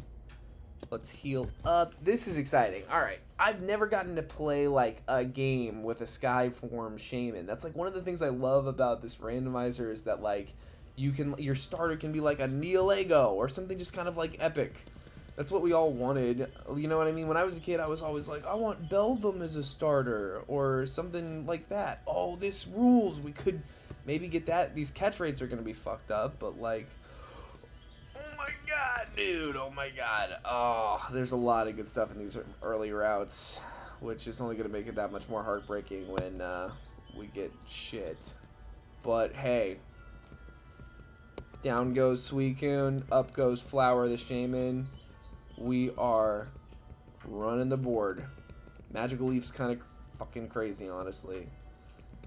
Let's heal up. This is exciting. Alright, I've never gotten to play like a game with a Skyform Shaman. That's like one of the things I love about this randomizer is that like your starter can be like a Neolego or something just kind of like epic. That's what we all wanted. You know what I mean? When I was a kid, I was always like, I want Beldum as a starter or something like that. Oh, this rules. We could maybe get that. These catch rates are going to be fucked up, but like, oh my god, dude. Oh my god. Oh, there's a lot of good stuff in these early routes, which is only going to make it that much more heartbreaking when we get shit. But hey, down goes Suicune, up goes Flower the Shaman. We are running the board. Magical Leaf's kind of fucking crazy, honestly.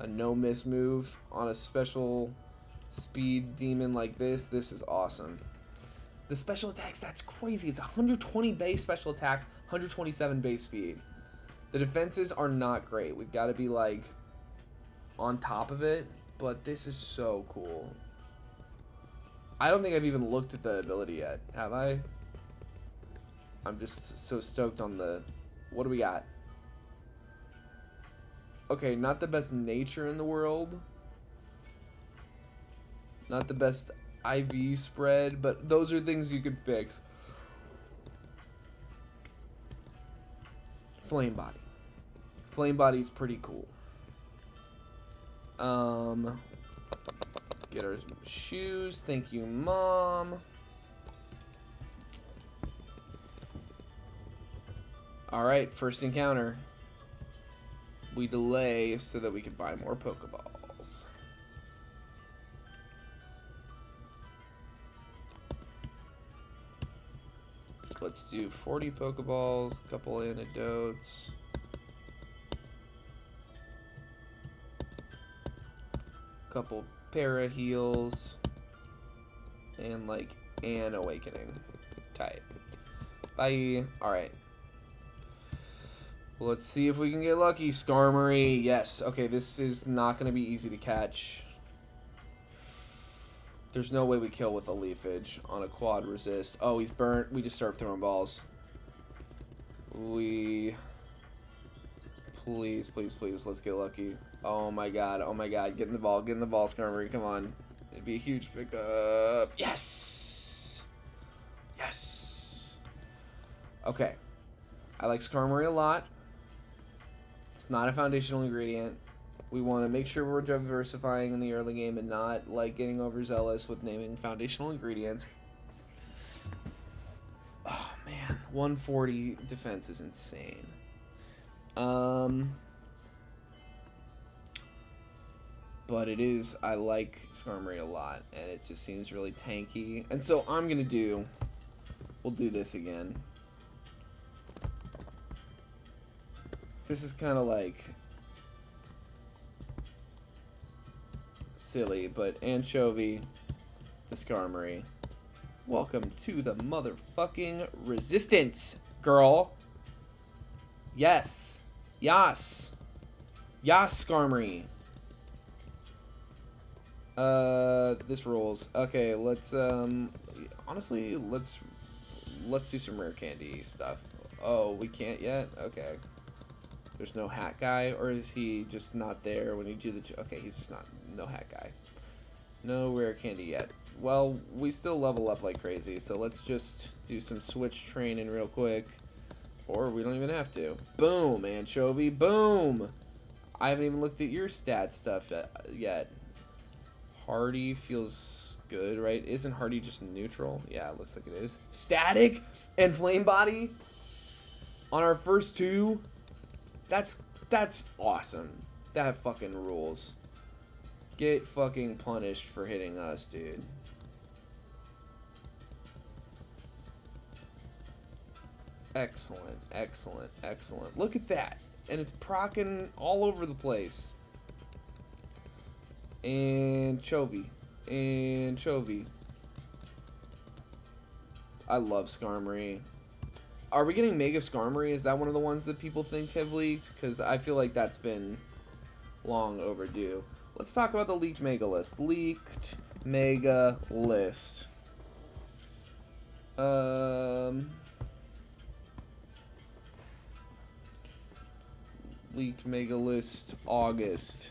A no-miss move on a special speed demon like this is awesome. The special attacks, that's crazy. It's 120 base special attack, 127 base speed. The defenses are not great. We've got to be, like, on top of it, but this is so cool. I don't think I've even looked at the ability yet, have I? I'm just so stoked on the... What do we got? Okay, not the best nature in the world. Not the best IV spread, but those are things you could fix. Flame Body. Flame Body's pretty cool. Get our shoes. Thank you, Mom. Alright, first encounter. We delay so that we can buy more Pokeballs. Let's do 40 Pokeballs, couple antidotes. Couple para heals. And like an awakening. Tight. Bye. Alright. Let's see if we can get lucky. Skarmory, yes. Okay, this is not going to be easy to catch. There's no way we kill with a Leafage on a quad resist. Oh, he's burnt. We just start throwing balls. Please, please, please, let's get lucky. Oh my god, oh my god. Get in the ball, Skarmory. Come on. It'd be a huge pickup. Yes! Yes! Okay. I like Skarmory a lot. It's not a foundational ingredient. We want to make sure we're diversifying in the early game and not like getting overzealous with naming foundational ingredients. Oh man, 140 defense is insane. But it is, I like Skarmory a lot, and it just seems really tanky. And so we'll do this again. This is kind of like silly, but Anchovy, the Skarmory. Welcome to the motherfucking resistance, girl. Yes. Yas. Yas, Skarmory. This rules. Okay, let's, honestly, let's do some rare candy stuff. Oh, we can't yet? Okay. There's no hat guy, or is he just not there when you do the... Okay, he's just not... No hat guy. No rare candy yet. Well, we still level up like crazy, so let's just do some switch training real quick. Or we don't even have to. Boom, anchovy, boom! I haven't even looked at your stat stuff yet. Hardy feels good, right? Isn't Hardy just neutral? Yeah, it looks like it is. Static and flame body on our first two? That's awesome. That fucking rules. Get fucking punished for hitting us, dude. Excellent, excellent, excellent. Look at that. And it's procking all over the place. Anchovy. Anchovy. I love Skarmory. Are we getting Mega Skarmory? Is that one of the ones that people think have leaked? Because I feel like that's been long overdue. Let's talk about the leaked Mega List. Leaked Mega List. Leaked Mega List August.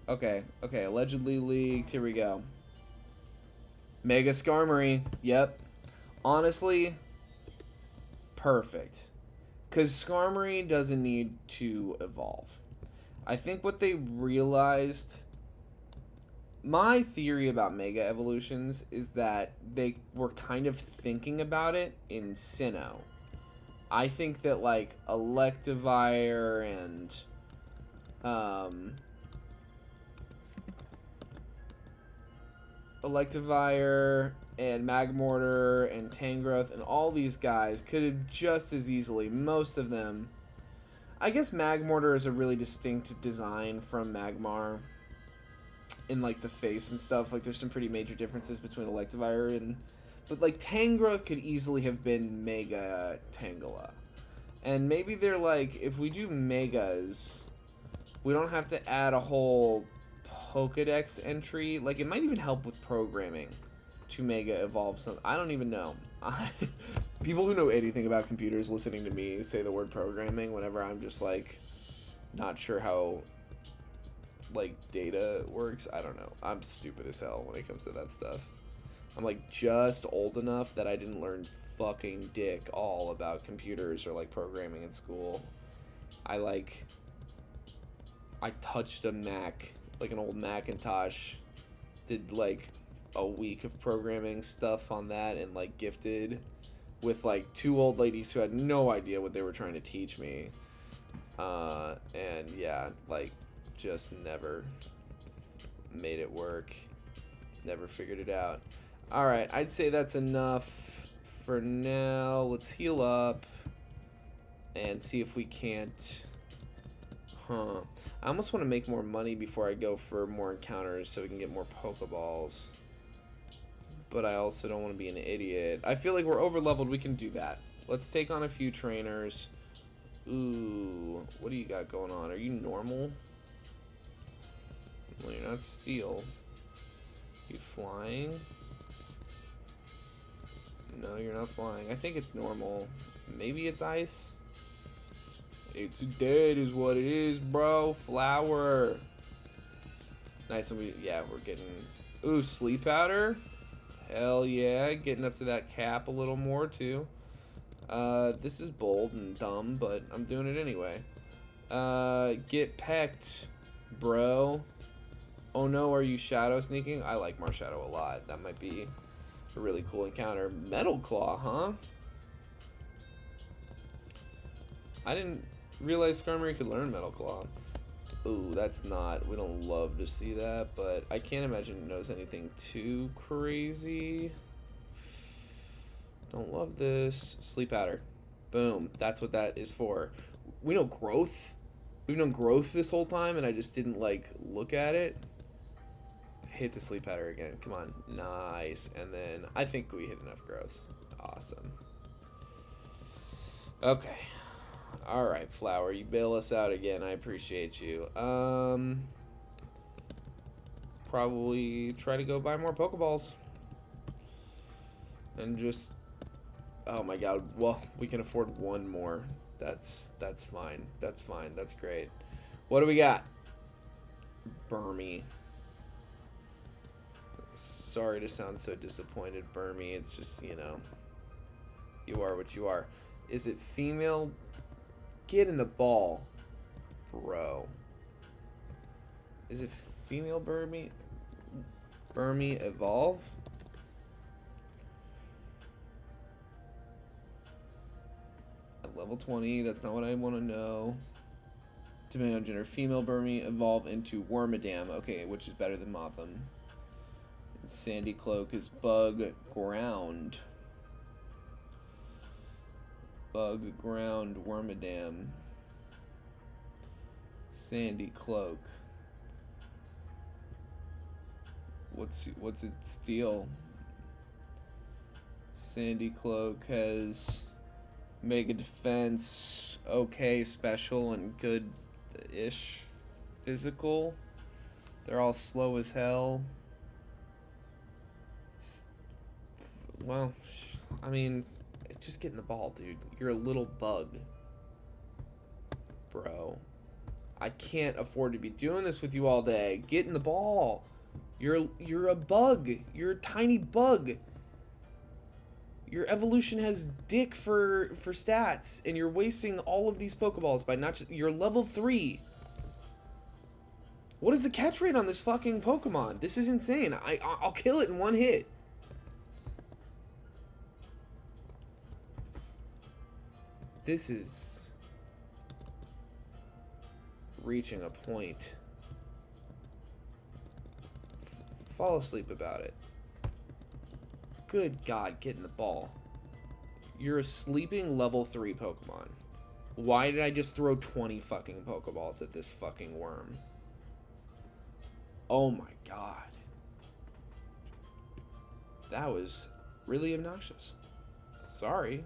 Okay, allegedly leaked. Here we go. Mega Skarmory. Yep. Honestly, perfect. Because Skarmory doesn't need to evolve. I think what they realized... My theory about Mega Evolutions is that they were kind of thinking about it in Sinnoh. I think that, like, Electivire and... Electivire and Magmortar and Tangrowth and all these guys could have just as easily, most of them... I guess Magmortar is a really distinct design from Magmar. In, like, the face and stuff. Like, there's some pretty major differences between Electivire and... But, like, Tangrowth could easily have been Mega Tangela. And maybe they're like, if we do Megas, we don't have to add a whole Pokedex entry. Like, it might even help with programming to Mega Evolve something. I don't even know. People who know anything about computers listening to me say the word programming whenever I'm just, like, not sure how... like data works. I don't know. I'm stupid as hell when it comes to that stuff. I'm like just old enough that I didn't learn fucking dick all about computers or like programming in school. I touched a Mac, like an old Macintosh, did like a week of programming stuff on that and like gifted with like two old ladies who had no idea what they were trying to teach me. And yeah, like just never made it work. Never figured it out. Alright, I'd say that's enough for now. Let's heal up and see if we can't... I almost want to make more money before I go for more encounters so we can get more Pokeballs. But I also don't want to be an idiot. I feel like we're over leveled. We can do that. Let's take on a few trainers. Ooh, what do you got going on? Are you normal? Well, you're not steel. You flying? No, you're not flying. I think it's normal. Maybe it's ice? It's dead is what it is, bro. Flower. Nice, and we're getting... Ooh, sleep powder? Hell yeah, getting up to that cap a little more, too. This is bold and dumb, but I'm doing it anyway. Get pecked, bro. Oh no, are you shadow sneaking? I like Marshadow a lot. That might be a really cool encounter. Metal Claw, huh? I didn't realize Skarmory could learn Metal Claw. Ooh, that's not... We don't love to see that, but I can't imagine it knows anything too crazy. Don't love this. Sleep Powder. Boom. That's what that is for. We know growth. We've known growth this whole time, and I just didn't, like, look at it. Hit the Sleep Powder again. Come on. Nice. And then I think we hit enough growths. Awesome. Okay. Alright, Flower. You bail us out again. I appreciate you. Probably try to go buy more Pokeballs. And just... Oh my god. Well, we can afford one more. That's fine. That's fine. That's great. What do we got? Burmy. Sorry to sound so disappointed, Burmy. It's just, you know, you are what you are. Is it female? Get in the ball, bro. Is it female Burmy? Burmy evolve? At level 20, that's not what I want to know. Depending on gender, female Burmy evolve into Wormadam. Okay, which is better than Motham. Sandy Cloak is bug ground. Bug ground Wormadam. Sandy Cloak. What's its deal? Sandy Cloak has mega defense, okay special, and good-ish physical. They're all slow as hell. Well, I mean, just get in the ball, dude. You're a little bug, bro. I can't afford to be doing this with you all day. Get in the ball. You're a bug. You're a tiny bug. Your evolution has dick for stats, and you're wasting all of these Pokeballs by not just... You're level 3. What is the catch rate on this fucking Pokemon? This is insane. I'll kill it in one hit. This is reaching a point. Fall asleep about it. Good God, get in the ball. You're a sleeping level 3 Pokemon. Why did I just throw 20 fucking Pokeballs at this fucking worm? Oh my God. That was really obnoxious. Sorry.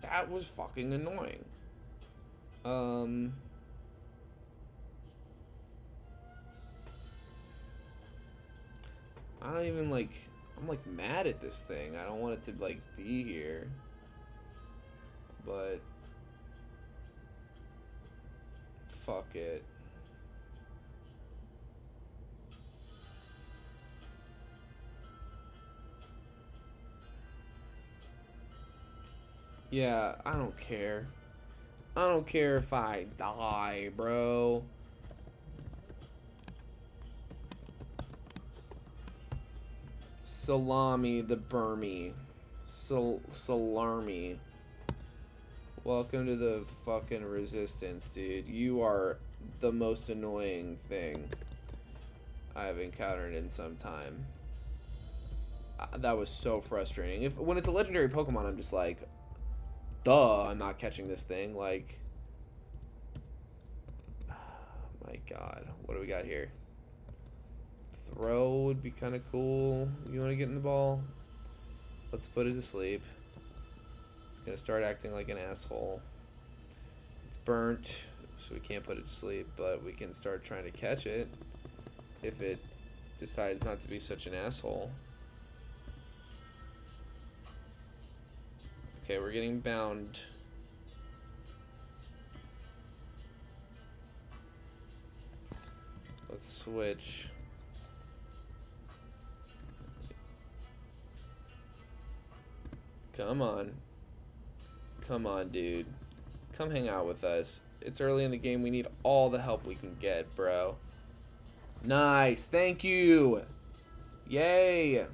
That was fucking annoying. I don't even like... I'm like mad at this thing. I don't want it to like be here. But... fuck it. Yeah, I don't care. I don't care if I die, bro. Salami the Burmy. Salarmy. Welcome to the fucking resistance, dude. You are the most annoying thing I've encountered in some time. That was so frustrating. When it's a legendary Pokemon, I'm just like... Duh, I'm not catching this thing. Like, my God, what do we got here? Throw would be kind of cool. You want to get in the ball? Let's put it to sleep. It's gonna start acting like an asshole. It's burnt, so we can't put it to sleep, but we can start trying to catch it if it decides not to be such an asshole. Okay, we're getting bound. Let's switch. Come on. Come on, dude. Come hang out with us. It's early in the game. We need all the help we can get, bro. Nice. Thank you. Yay.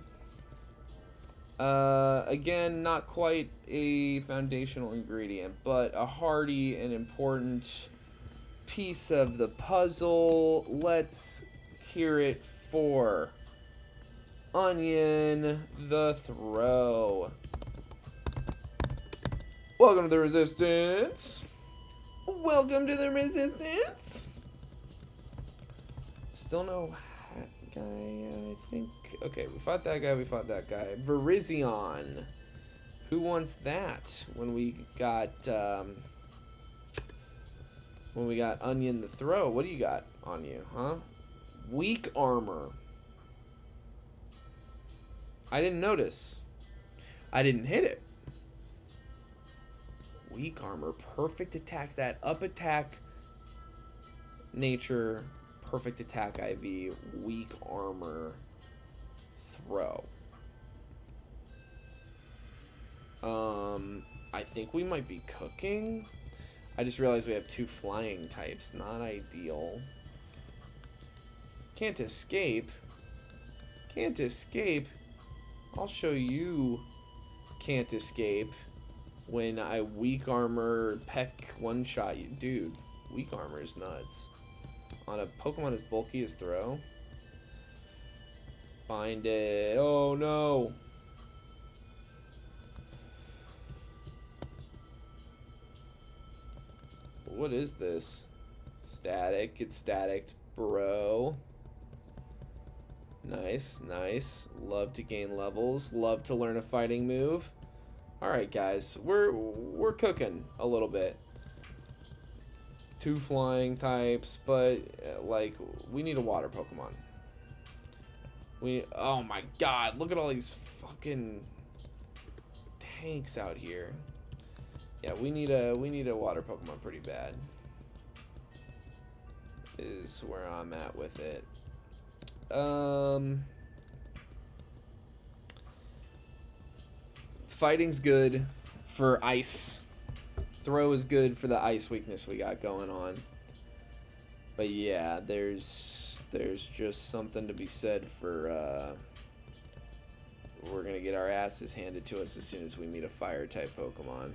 Again, not quite a foundational ingredient, but a hearty and important piece of the puzzle. Let's hear it for Onion the Throw. Welcome to the Resistance. Welcome to the Resistance. Still no hat guy, I think. Okay, we fought that guy, we fought that guy. Virizion. Who wants that? When we got Onion the Throw. What do you got on you, huh? Weak armor. I didn't notice. I didn't hit it. weak armor. Perfect attacks. That up attack, nature, perfect attack IV, weak armor, throw. I think we might be cooking. I just realized we have 2 flying types. Not ideal. Can't escape. Can't escape. I'll show you can't escape when I weak armor peck one-shot you. Dude, weak armor is nuts. On a Pokemon as bulky as throw. Bind it. Oh no. What is this? Static. It's static, bro. Nice, nice. Love to gain levels. Love to learn a fighting move. Alright, guys. We're cooking a little bit. 2 flying types, but, like, we need a water Pokemon. Oh my god, look at all these fucking tanks out here. Yeah, we need a water Pokemon pretty bad. Is where I'm at with it. Fighting's good for ice. Throw is good for the ice weakness we got going on. But yeah, there's just something to be said for we're gonna get our asses handed to us as soon as we meet a fire type Pokemon.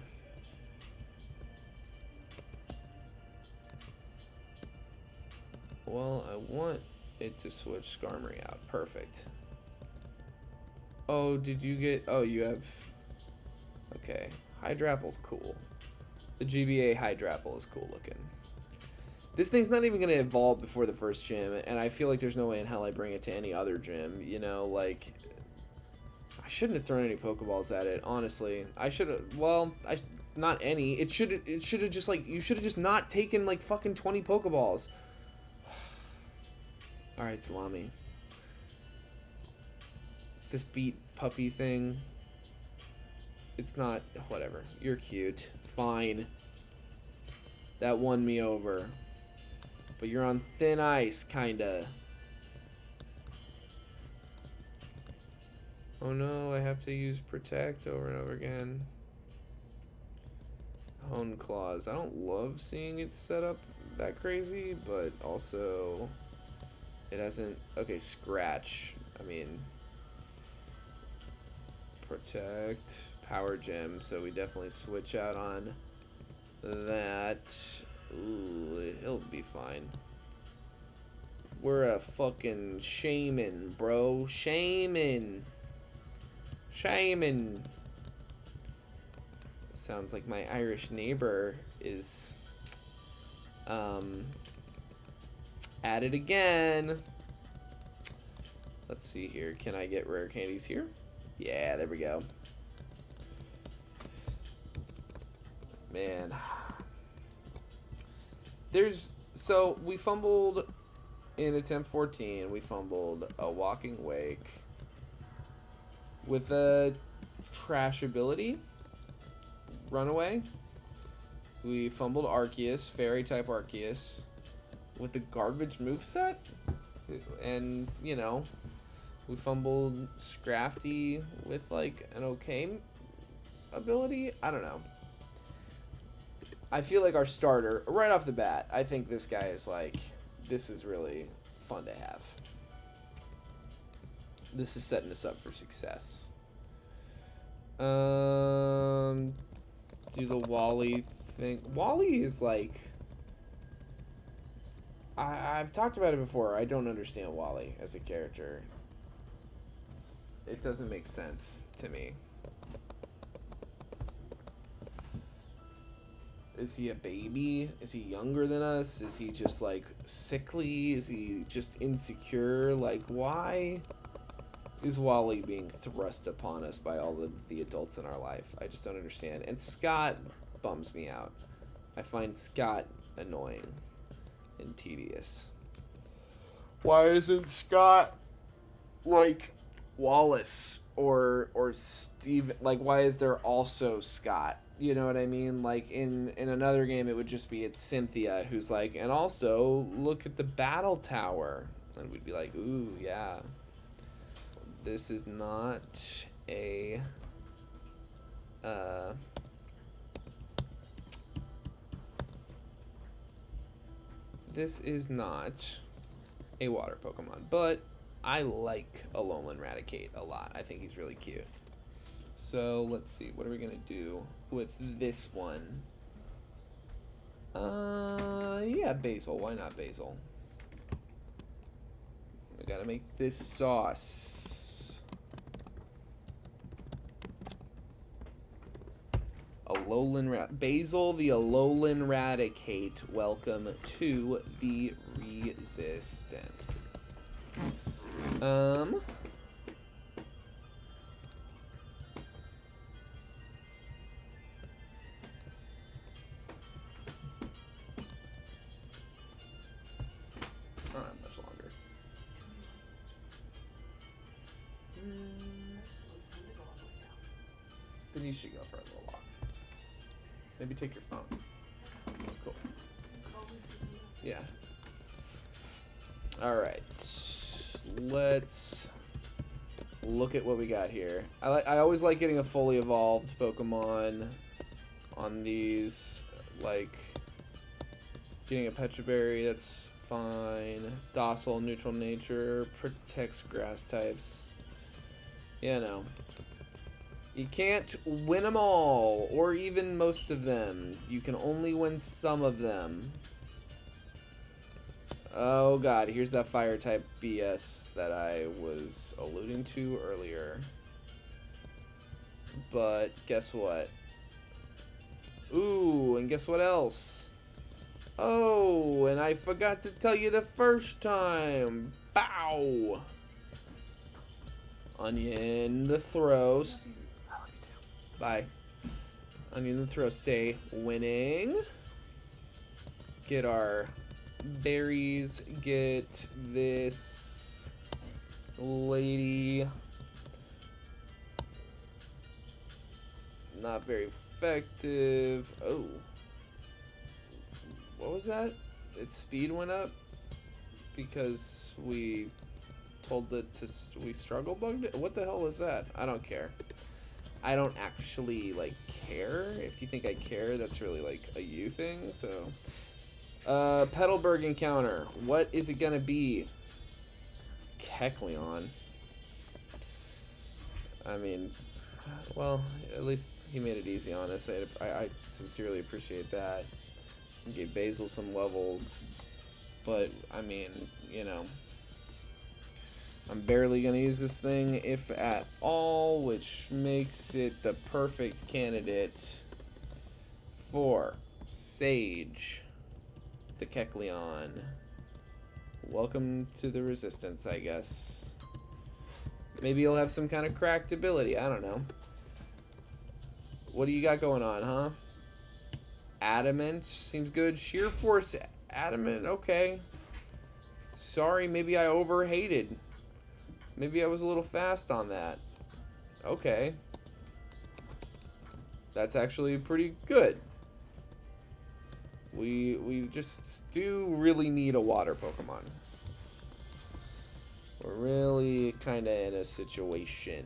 Well, I want it to switch Skarmory out. Perfect. Oh, did you get... Oh, you have... Okay. Hydrapple's cool. The GBA Hydrapple is cool looking. This thing's not even going to evolve before the first gym, and I feel like there's no way in hell I bring it to any other gym. You know, like... I shouldn't have thrown any Pokeballs at it, honestly. I should have... Well, not any. It should have just, like... You should have just not taken, like, fucking 20 Pokeballs. Alright, Salami. This beat puppy thing. It's not... Whatever. You're cute. Fine. That won me over. But you're on thin ice, kinda. Oh no, I have to use Protect over and over again. Hone Claws. I don't love seeing it set up that crazy, but also... It hasn't... Okay, Scratch. I mean... Protect. Power Gem. So we definitely switch out on that. Ooh, he'll be fine. We're a fucking shaman, bro. Shaman. Shaman. Sounds like my Irish neighbor is... At it again. Let's see here. Can I get rare candies here? Yeah, there we go. Man. So we fumbled in attempt 14. We fumbled a Walking Wake with a trash ability. Runaway. We fumbled Arceus, fairy type Arceus, with the garbage moveset. And, you know, we fumbled Scrafty with, like, an okay ability. I don't know. I feel like our starter, right off the bat, I think this guy is, like, this is really fun to have. This is setting us up for success. Do the Wally thing. Wally is, like... I've talked about it before. I don't understand Wally as a character. It doesn't make sense to me. Is he a baby? Is he younger than us? Is he just, like, sickly? Is he just insecure? Like, why is Wally being thrust upon us by all of the adults in our life? I just don't understand. And Scott bums me out. I find Scott annoying and tedious. Why isn't Scott like Wallace or Steve, like, why is there also Scott? You know what I mean? Like, in another game, it would just be it's Cynthia who's like, and also look at the battle tower, and we'd be like, ooh, yeah, this is not a this is not a water Pokemon, but I like Alolan Raticate a lot. I think he's really cute. So let's see, what are we gonna do with this one? Yeah, basil. Why not basil? We gotta make this sauce. Basil the Alolan Raticate. Welcome to the Resistance. Alright, much longer. Then you should go for a little walk. Maybe take your phone. Cool. Yeah. Alright. Let's look at what we got here. I always like getting a fully evolved Pokemon on these. Like, getting a Petra Berry, that's fine. Docile, neutral nature, protects grass types. You know. You can't win them all, or even most of them. You can only win some of them. Oh god, here's that fire type BS that I was alluding to earlier. But guess what? Ooh, and guess what else? Oh, and I forgot to tell you the first time. Bow! Onion the throw. Bye. Onion the throw. Stay winning. Get our berries. Get this lady. Not very effective. Oh. What was that? Its speed went up because we told it to. We struggle bugged it? What the hell was that? I don't care. I don't actually, like, care. If you think I care, that's really, like, a you thing, so. Petalburg encounter. What is it gonna be? Kecleon. I mean, well, at least he made it easy on us. I sincerely appreciate that. He gave Basil some levels. But, I mean, you know. I'm barely going to use this thing, if at all, which makes it the perfect candidate for Sage, the Kecleon. Welcome to the Resistance, I guess. Maybe he'll have some kind of cracked ability, I don't know. What do you got going on, huh? Adamant seems good. Sheer Force Adamant, okay. Sorry, maybe I overhated. Maybe I was a little fast on that. Okay. That's actually pretty good. We just do really need a water Pokemon. We're really kind of in a situation.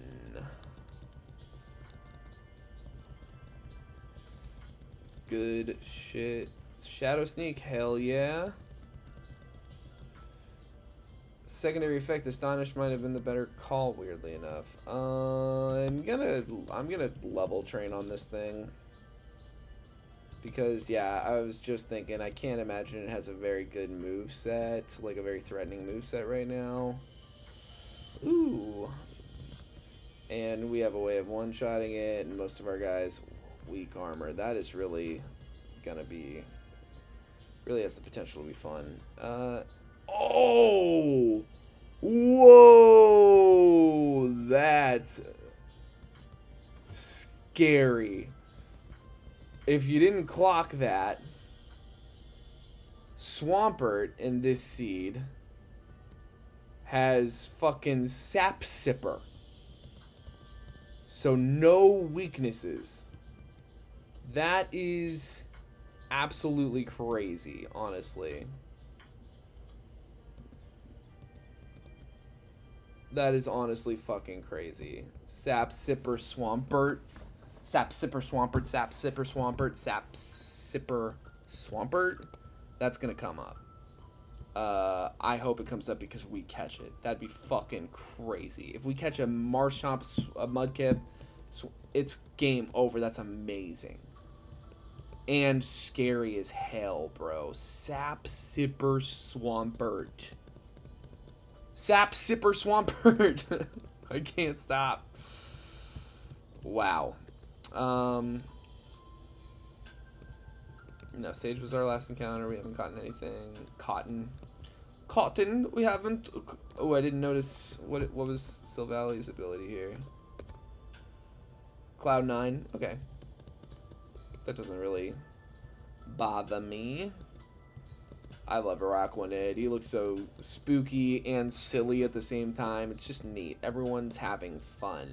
Good shit. Shadow Sneak, hell yeah. Secondary effect, Astonish might have been the better call, weirdly enough. I'm gonna level train on this thing. Because, yeah, I was just thinking, I can't imagine it has a very good moveset, like a very threatening moveset right now. Ooh. And we have a way of one-shotting it, and most of our guys, weak armor. That is really gonna be, really has the potential to be fun. Oh! Whoa! That's scary. If you didn't clock that, Swampert in this seed has fucking Sap Sipper. So no weaknesses. That is absolutely crazy, honestly. That is honestly fucking crazy. Sap Sipper Swampert. Sap Sipper Swampert. Sap Sipper Swampert. Sap Sipper Swampert. That's gonna come up. I hope it comes up because we catch it. That'd be fucking crazy. If we catch a Marshtomp, a Mudkip, it's game over. That's amazing. And scary as hell, bro. Sap Sipper Swampert. Sap Sipper Swampert. I can't stop. Wow. No, Sage was our last encounter. We haven't gotten anything. Cotton, we haven't. Oh, I didn't notice. What was Silvalley's ability here? Cloud 9. Okay. That doesn't really bother me. I love Araquanid. He looks so spooky and silly at the same time. It's just neat. Everyone's having fun.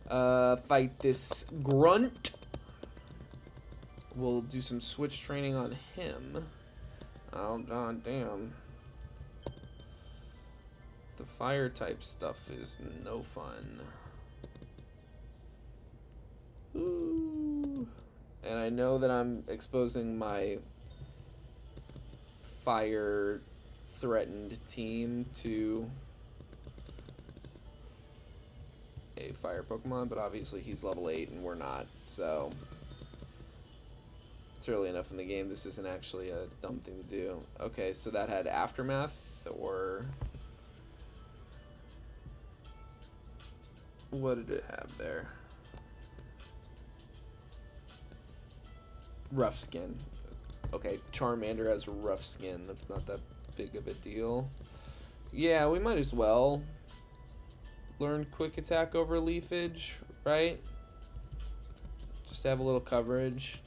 Fight this Grunt. We'll do some switch training on him. Oh, god damn. The fire type stuff is no fun. Ooh. And I know that I'm exposing my fire threatened team to a fire Pokemon, but obviously he's level 8 and we're not, so it's early enough in the game. This isn't actually a dumb thing to do. Okay, so that had Aftermath, or what did it have there? Rough Skin. Okay, Charmander has rough skin. That's not that big of a deal. Yeah, we might as well learn Quick Attack over Leafage, right? Just have a little coverage.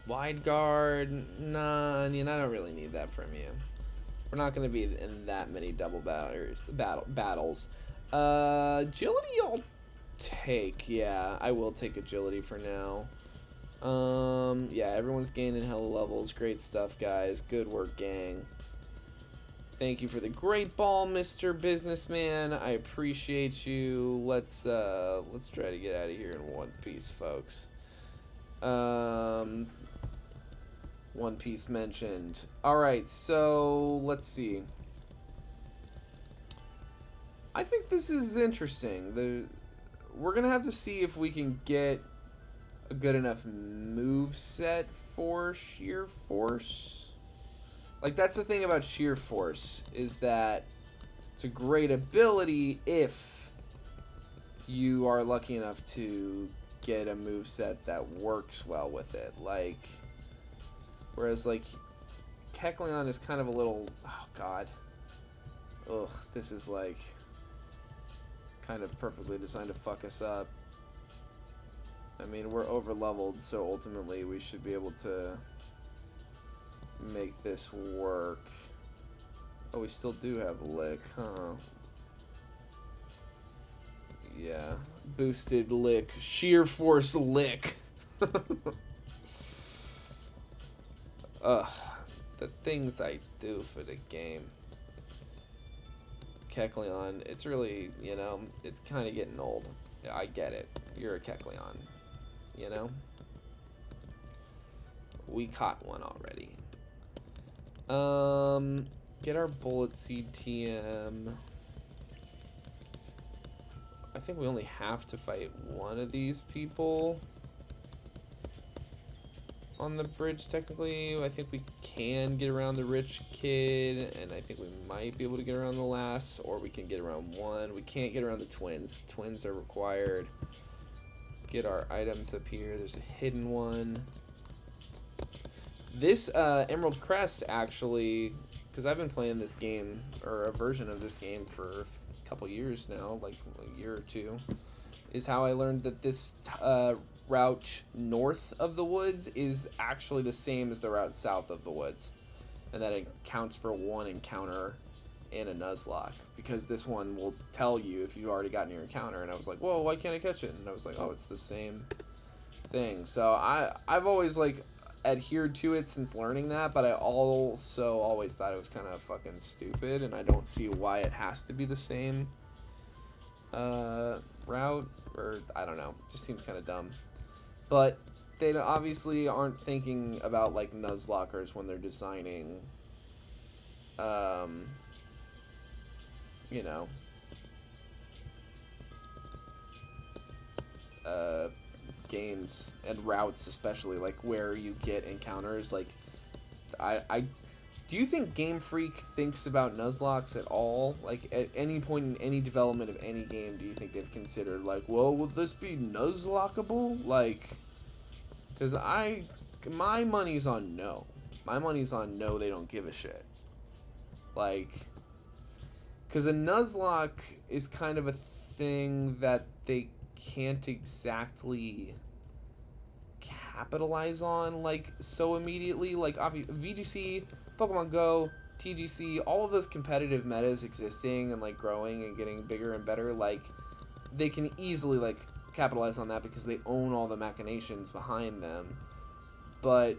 Wide Guard, nah, I mean, I don't really need that from you. We're not going to be in that many double battles. Agility I'll take. Yeah, I will take Agility for now. Yeah, everyone's gaining hella levels. Great stuff, guys. Good work, gang. Thank you for the great ball, Mr. Businessman. I appreciate you. Let's try to get out of here in one piece, folks. One Piece mentioned. Alright, so let's see. I think this is interesting. We're gonna have to see if we can get a good enough move set for Sheer Force. Like, that's the thing about Sheer Force, is that it's a great ability if you are lucky enough to get a move set that works well with it. Like, whereas, like, Kecleon is kind of a little... Oh, God. Ugh, this is, like, kind of perfectly designed to fuck us up. I mean, we're over-leveled, so ultimately we should be able to make this work. Oh, we still do have Lick, huh? Yeah. Boosted Lick. Sheer Force Lick. Ugh, the things I do for the game. Kecleon, it's really, you know, it's kind of getting old. I get it. You're a Kecleon, you know? We caught one already. Get our Bullet Seed TM. I think we only have to fight one of these people on the bridge, technically. I think we can get around the rich kid, and I think we might be able to get around the last, or we can get around one. We can't get around the twins. Twins are required. Get our items up here. There's a hidden one. This Emerald Crest, actually, because I've been playing this game, or a version of this game, for a couple years now, like a year or two, is how I learned that this route north of the woods is actually the same as the route south of the woods, and that it counts for one encounter in a Nuzlocke, because this one will tell you if you've already gotten your encounter. And I was like, whoa, why can't I catch it? And I was like, oh, it's the same thing. So I've always like adhered to it since learning that, but I also always thought it was kind of fucking stupid, and I don't see why it has to be the same route, or I don't know, just seems kind of dumb. But they obviously aren't thinking about like Nuzlockers when they're designing you know, games and routes, especially like where you get encounters. Like I do you think Game Freak thinks about Nuzlocks at all? Like at any point in any development of any game, do you think they've considered like, well, will this be Nuzlockable? Like, because my money's on no. My money's on no, they don't give a shit. Like, because a Nuzlocke is kind of a thing that they can't exactly capitalize on, like, so immediately. Like, VGC, Pokemon Go, TGC, all of those competitive metas existing and, like, growing and getting bigger and better, like, they can easily, like, capitalize on that because they own all the machinations behind them. But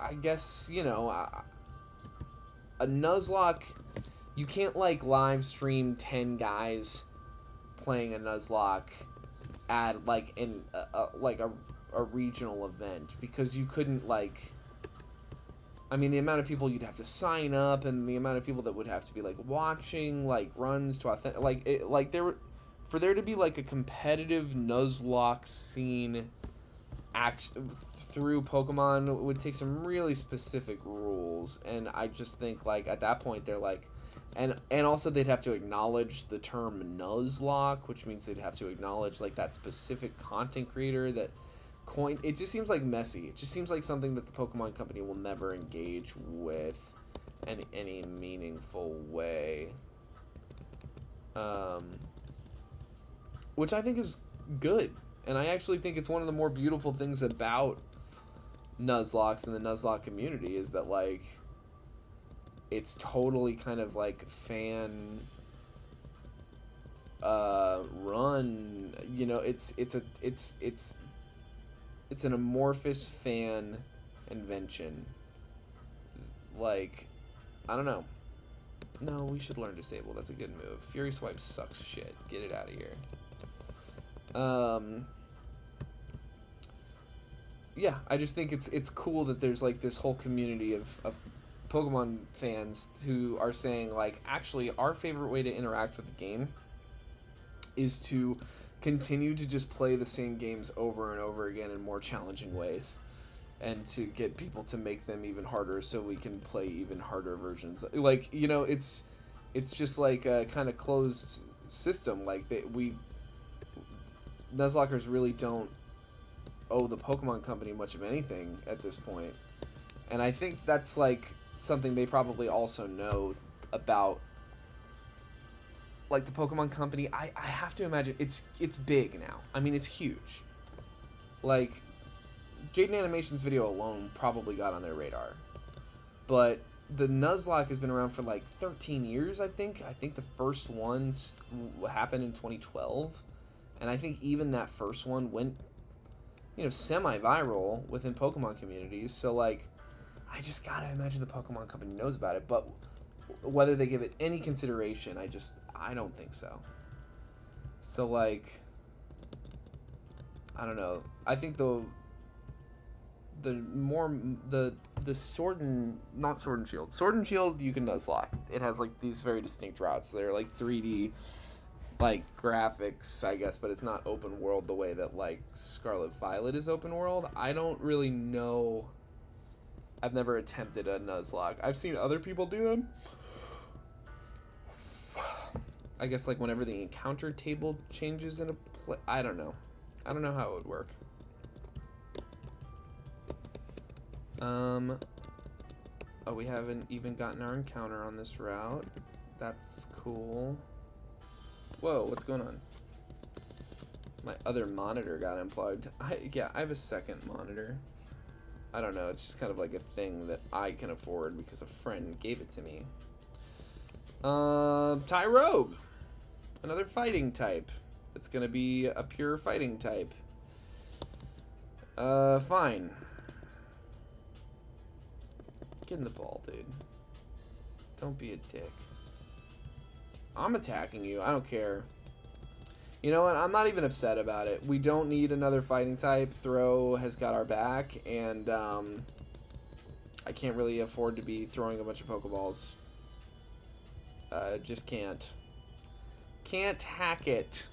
I guess, you know, a Nuzlocke, you can't like live stream 10 guys playing a Nuzlocke at like in a regional event, because you couldn't, like, I mean, the amount of people you'd have to sign up and the amount of people that would have to be like watching like runs to for there to be like a competitive Nuzlocke scene through Pokemon would take some really specific rules. And I just think like at that point they're like, and also they'd have to acknowledge the term Nuzlocke, which means they'd have to acknowledge like that specific content creator that coined it. Just seems like messy. It just seems like something that the Pokemon Company will never engage with in any meaningful way, which I think is good. And I actually think it's one of the more beautiful things about Nuzlockes and the Nuzlocke community is that, like, it's totally kind of like fan run, you know. It's an amorphous fan invention. Like, I don't know. No, we should learn Disable. That's a good move. Fury Swipe sucks shit. Get it out of here. Yeah, I just think it's cool that there's like this whole community of Pokemon fans who are saying like, actually, our favorite way to interact with the game is to continue to just play the same games over and over again in more challenging ways, and to get people to make them even harder so we can play even harder versions. Like, you know, it's just like a kind of closed system. Like Nuzlockers really don't owe the Pokemon Company much of anything at this point. And I think that's like something they probably also know about, like the Pokemon Company. I have to imagine it's big now. I mean, it's huge. Like, Jaden Animation's video alone probably got on their radar. But the Nuzlocke has been around for like 13 years, I think. I think the first one happened in 2012. And I think even that first one went, you know, semi-viral within Pokemon communities. So, like, I just gotta imagine the Pokemon Company knows about it. But whether they give it any consideration, I don't think so. So, like, I don't know. I think the Sword and... Not Sword and Shield. Sword and Shield, you can Nuzlocke. It has, like, these very distinct routes. They're, like, 3D... like graphics, I guess, but it's not open world the way that like Scarlet Violet is open world. I don't really know. I've never attempted a Nuzlocke. I've seen other people do them. I guess like whenever the encounter table changes in a play, I don't know. I don't know how it would work. Oh, we haven't even gotten our encounter on this route. That's cool. Whoa, what's going on? My other monitor got unplugged. Yeah, I have a second monitor. I don't know, it's just kind of like a thing that I can afford because a friend gave it to me. Tyrogue. Another fighting type. It's gonna be a pure fighting type. Fine. Get in the ball, dude. Don't be a dick. I'm attacking you. I don't care. You know what? I'm not even upset about it. We don't need another fighting type. Throw has got our back, and I can't really afford to be throwing a bunch of Pokeballs. Just can't. Can't hack it.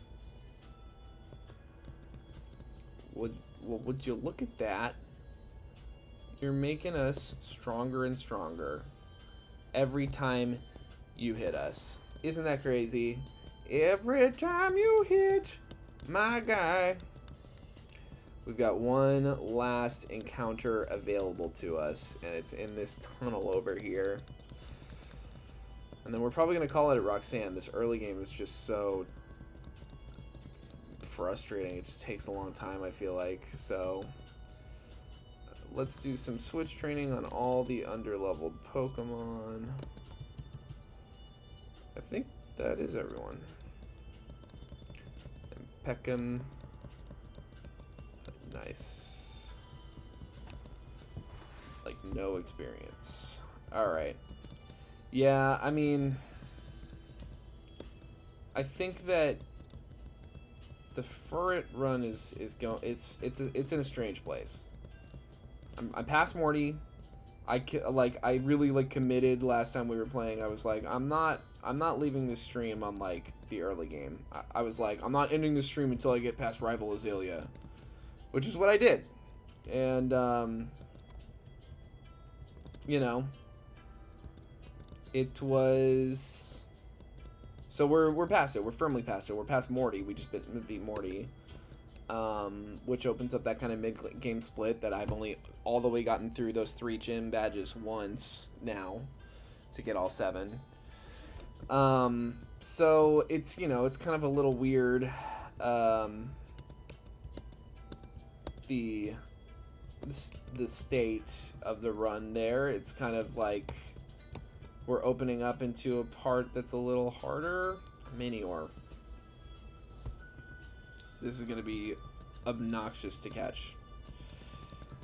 Would you look at that? You're making us stronger and stronger every time you hit us. Isn't that crazy? Every time you hit my guy. We've got one last encounter available to us, and it's in this tunnel over here. And then we're probably going to call it at Roxanne. This early game is just so frustrating. It just takes a long time, I feel like. So let's do some switch training on all the underleveled Pokemon. I think that is everyone. And Peckham. Nice. Like, no experience. Alright. Yeah, I mean, I think that the Furret run is going. It's in a strange place. I'm past Morty. I really like committed last time we were playing. I was like, I'm not leaving this stream on like the early game. I was like, I'm not ending the stream until I get past Rival Azalea, which is what I did, and you know. It was... So we're past it. We're firmly past it. We're past Morty. We just beat Morty. Which opens up that kind of mid-game split that I've only all the way gotten through those 3 gym badges once now to get all 7. So it's, you know, it's kind of a little weird. The state of the run there. It's kind of like... We're opening up into a part that's a little harder. Minior. This is going to be obnoxious to catch.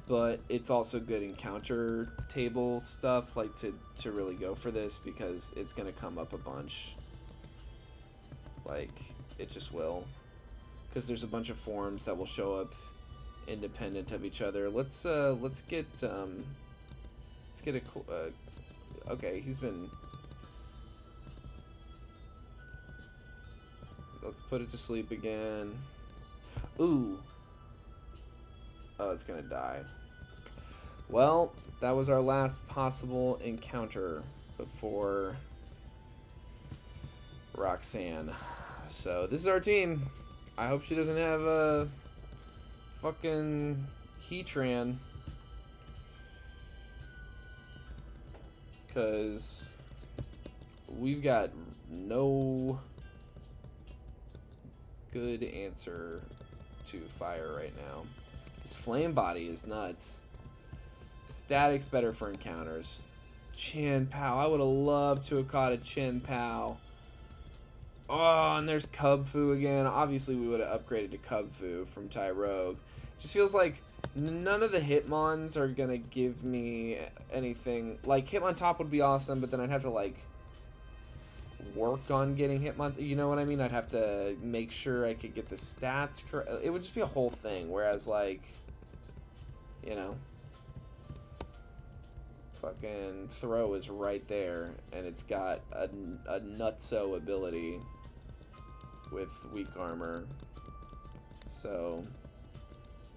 But it's also good encounter table stuff, like to really go for this, because it's going to come up a bunch. Like, it just will. Because there's a bunch of forms that will show up independent of each other. Let's get a okay, he's been... Let's put it to sleep again. Ooh. Oh, it's gonna die. Well, that was our last possible encounter before Roxanne. So, this is our team. I hope she doesn't have a fucking Heatran. Because we've got no good answer to fire right now. This Flame Body is nuts. Static's better for encounters. Chin-Pow. I would have loved to have caught a Chin-Pow. Oh, and there's Cubfu again. Obviously, we would have upgraded to Cubfu from Tyrogue. It just feels like none of the Hitmons are gonna give me anything. Like, Hitmontop would be awesome, but then I'd have to, like, work on getting Hitmon. You know what I mean? I'd have to make sure I could get the stats correct. It would just be a whole thing. Whereas, like, you know, fucking Throw is right there, and it's got a nutso ability with weak armor. So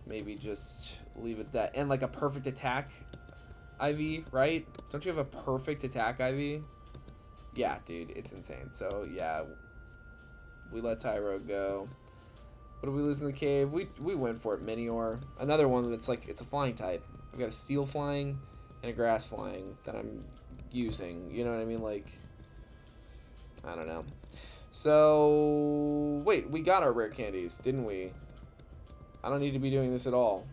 maybe just leave it at that. And like a perfect attack IV, right? Don't you have a perfect attack IV? Yeah, dude, it's insane. So yeah, we let Tyro go. What do we lose in the cave? We went for it. Minior. Another one that's like, it's a flying type. I've got a steel flying and a grass flying that I'm using. You know what I mean? Like, I don't know. So, wait, we got our rare candies, didn't we? I don't need to be doing this at all.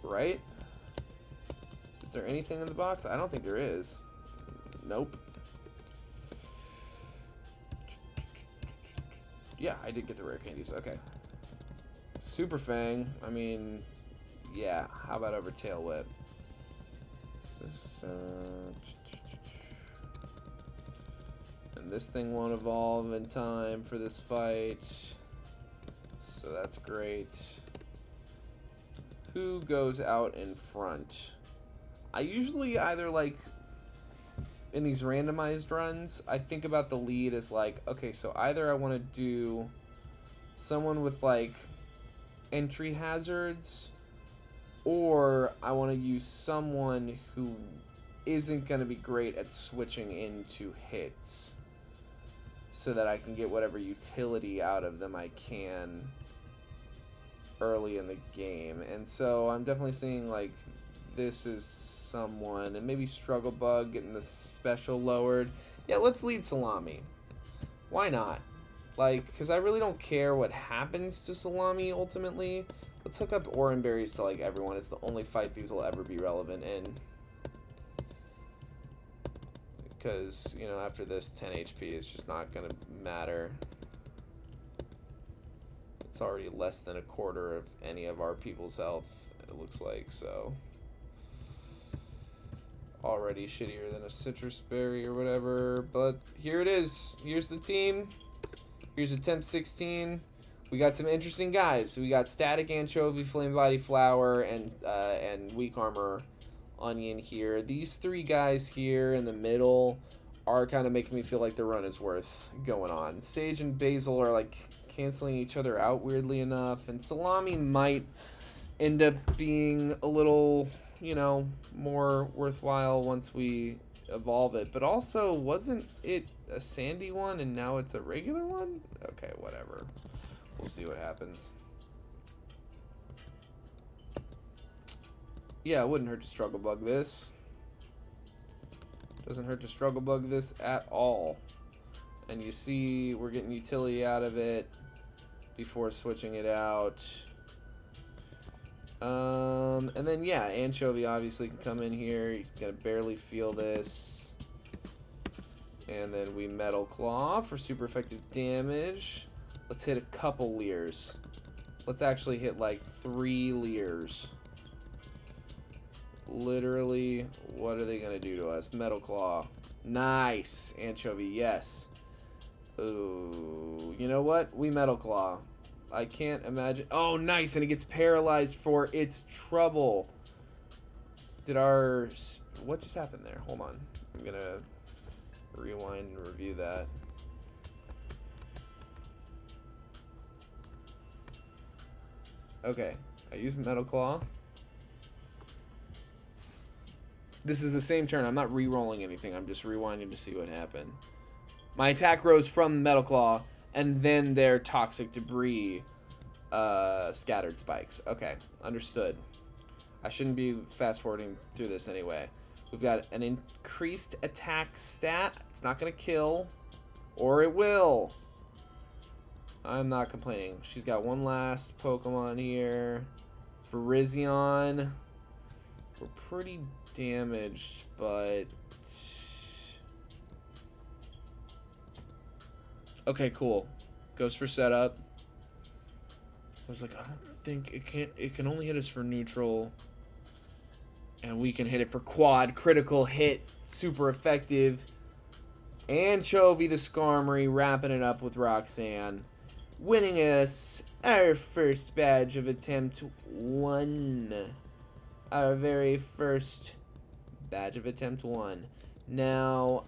right? Is there anything in the box? I don't think there is. Nope. Yeah, I did get the rare candies. Okay. Super Fang. I mean, yeah. How about over Tail Whip? And this thing won't evolve in time for this fight. So that's great. Who goes out in front? I usually either like in these randomized runs, I think about the lead as like, okay, so either I want to do someone with like entry hazards, or I want to use someone who isn't going to be great at switching into hits so that I can get whatever utility out of them I can early in the game. And so I'm definitely seeing like this is someone, and maybe Struggle Bug getting the special lowered. Yeah, let's lead Salami. Why not? Like, because I really don't care what happens to Salami ultimately. Let's hook up Oran Berries to like everyone. It's the only fight these will ever be relevant in. Because, you know, after this 10 HP it's just not going to matter. It's already less than a quarter of any of our people's health, it looks like, so already shittier than a citrus berry or whatever. But here it is. Here's the team. Here's attempt 16. We got some interesting guys. We got Static Anchovy, Flame Body Flower, and Weak Armor Onion here. These three guys here in the middle are kind of making me feel like the run is worth going on. Sage and Basil are like canceling each other out weirdly enough, and Salami might end up being a little, you know, more worthwhile once we evolve it. But also, wasn't it a sandy one and now it's a regular one? Okay, whatever. We'll see what happens. Yeah, it wouldn't hurt to Struggle Bug this. Doesn't hurt to Struggle Bug this at all. And you see we're getting utility out of it before switching it out. And then yeah, Anchovy obviously can come in here. He's gonna barely feel this. And then we Metal Claw for super effective damage. Let's hit a couple Leers. Let's actually hit like 3 Leers. Literally, what are they gonna do to us? Metal Claw. Nice. Anchovy, yes. Ooh, you know what? We Metal Claw. I can't imagine. Oh, nice, and it gets paralyzed for its trouble. Did our... What just happened there? Hold on. I'm gonna rewind and review that. Okay, I used Metal Claw. This is the same turn. I'm not re-rolling anything. I'm just rewinding to see what happened. My attack rose from Metal Claw, and then their Toxic Debris scattered spikes. Okay, understood. I shouldn't be fast-forwarding through this anyway. We've got an increased attack stat. It's not going to kill, or it will. I'm not complaining. She's got one last Pokemon here. Virizion. We're pretty damaged, but... Okay, cool. Goes for setup. I was like, I don't think it can't... It can only hit us for neutral. And we can hit it for quad. Critical hit. Super effective. Anchovy the Skarmory wrapping it up with Roxanne. Winning us our first badge of attempt 1. Our very first badge of attempt 1. Now,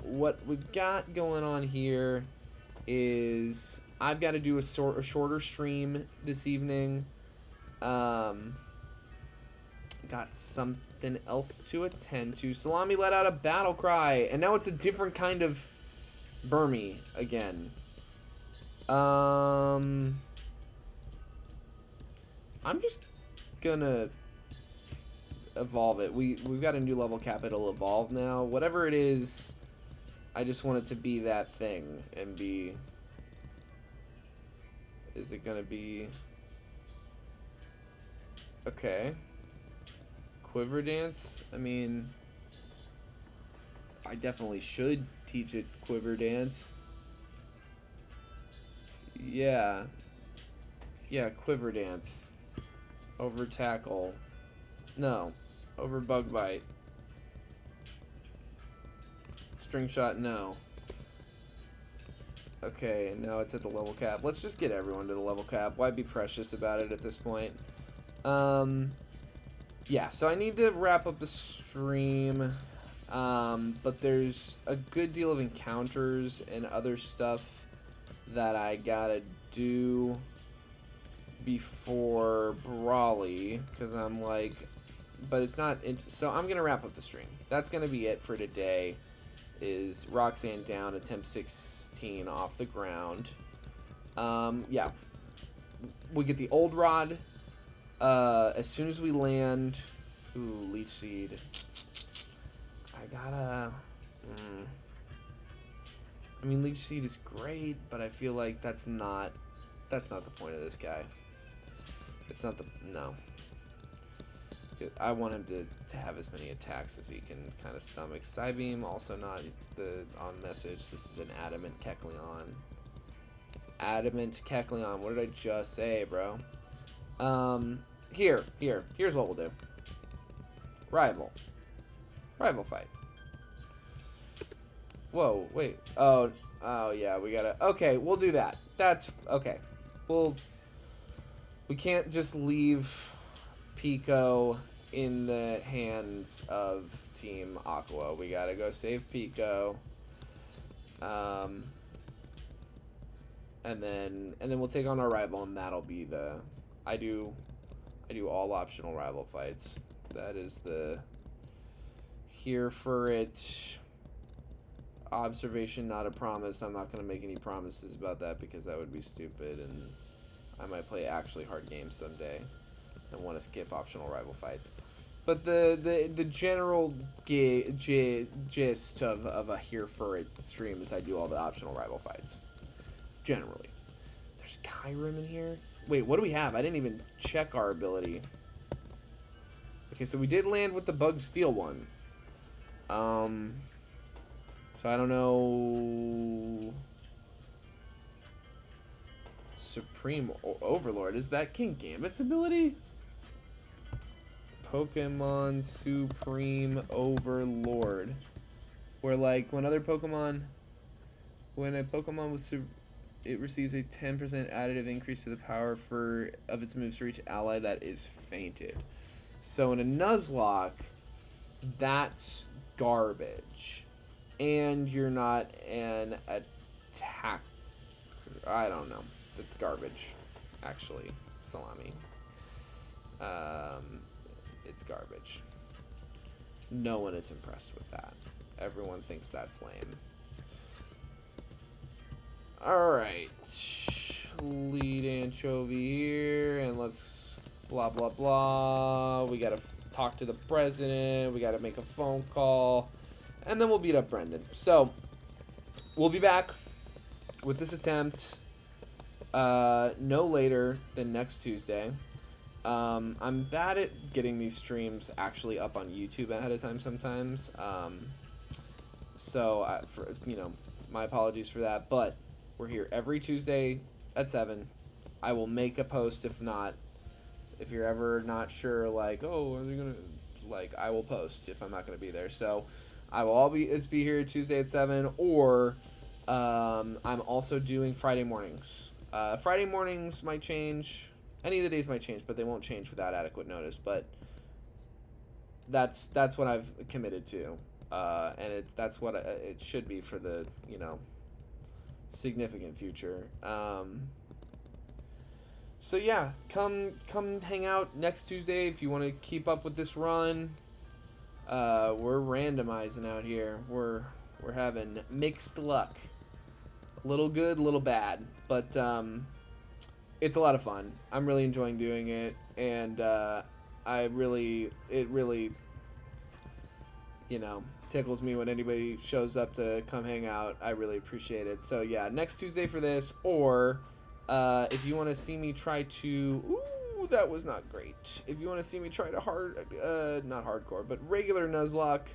what we've got going on here is I've got to do a shorter stream this evening. Got something else to attend to. Salami let out a battle cry, and now it's a different kind of Burmy again. I'm just gonna evolve it. We've got a new level cap. It'll evolve now. Whatever it is, I just want it to be that thing and be... Is it gonna be... Okay. Quiver Dance? I mean, I definitely should teach it Quiver Dance. Yeah. Yeah, Quiver Dance. Over Tackle. No. Over Bug Bite. String Shot, no. Okay, now it's at the level cap. Let's just get everyone to the level cap. Why be precious about it at this point? Yeah, so I need to wrap up the stream. But there's a good deal of encounters and other stuff that I gotta do before Brawly, because I'm like, but it's not, so I'm gonna wrap up the stream. That's gonna be it for today. Is Roxanne down, attempt 16 off the ground. Yeah, we get the old rod as soon as we land. Ooh, Leech Seed. I gotta I mean, Leech Seed is great, but I feel like that's not the point of this guy. It's not the, no. I want him to have as many attacks as he can kind of stomach. Psybeam, also not on message. This is an Adamant Kecleon. Adamant Kecleon. What did I just say, bro? Here's what we'll do. Rival fight. Whoa, wait. Oh yeah, we gotta, okay, we'll do that. That's, okay. We can't just leave Pico in the hands of Team Aqua. We gotta go save Pico. And then we'll take on our rival, and that'll be the, I do all optional rival fights. That is the here for it. Observation, not a promise. I'm not going to make any promises about that because that would be stupid, and I might play actually hard games someday and want to skip optional rival fights. But the general gist of a here for it stream is I do all the optional rival fights. Generally. There's Kyurem in here. Wait, what do we have? I didn't even check our ability. Okay, so we did land with the Bug Steel one. So I don't know. Supreme Overlord. Is that King Gambit's ability? Pokemon Supreme Overlord. Where, like, when a Pokemon was it receives a 10% additive increase to the power of its moves for each ally that is fainted. So in a Nuzlocke, that's garbage. And you're not an attack. I don't know. That's garbage, actually. Salami. It's garbage. No one is impressed with that. Everyone thinks that's lame. Alright. Lead anchovy here, and let's blah blah blah. We gotta talk to the president. We gotta make a phone call. And then we'll beat up Brendan. So, we'll be back with this attempt no later than next Tuesday. I'm bad at getting these streams actually up on YouTube ahead of time sometimes. So, my apologies for that. But we're here every Tuesday at 7. I will make a post if not. If you're ever not sure, like, oh, are they going to, like, I will post if I'm not going to be there. So, I will always be here Tuesday at 7, or I'm also doing Friday mornings. Friday mornings might change. Any of the days might change, but they won't change without adequate notice. But that's what I've committed to, and that's what it should be for the significant future. So yeah, come hang out next Tuesday if you want to keep up with this run. We're randomizing out here. We're having mixed luck. A little good, a little bad, but it's a lot of fun. I'm really enjoying doing it, and it really tickles me when anybody shows up to come hang out. I really appreciate it. So yeah, next Tuesday for this, or if you want to see me try to Ooh, that was not great. If you want to see me try to not hardcore, but regular Nuzlocke,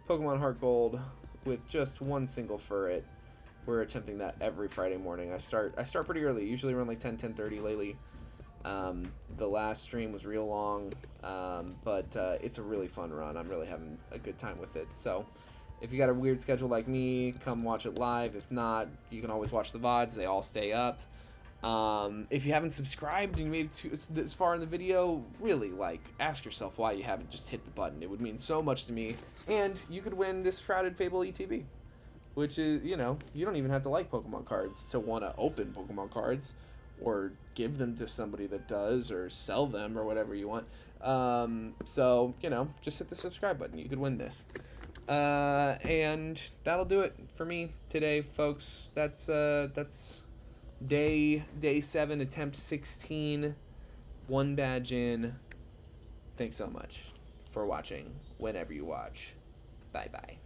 Pokemon Heart Gold with just one single furret, we're attempting that every Friday morning. I start pretty early, usually around like 10:30 lately. The last stream was real long, but it's a really fun run. I'm really having a good time with it. So if you got a weird schedule like me, come watch it live. If not, you can always watch the VODs. They all stay up. If you haven't subscribed and you made it this far in the video, really, like, ask yourself why you haven't just hit the button. It would mean so much to me. And you could win this Shrouded Fable ETB, which is, you know, you don't even have to like Pokemon cards to want to open Pokemon cards or give them to somebody that does, or sell them, or whatever you want. So, you know, just hit the subscribe button. You could win this. And that'll do it for me today, folks. That's day 7, attempt 16, 1 badge in. Thanks so much for watching whenever you watch. Bye bye.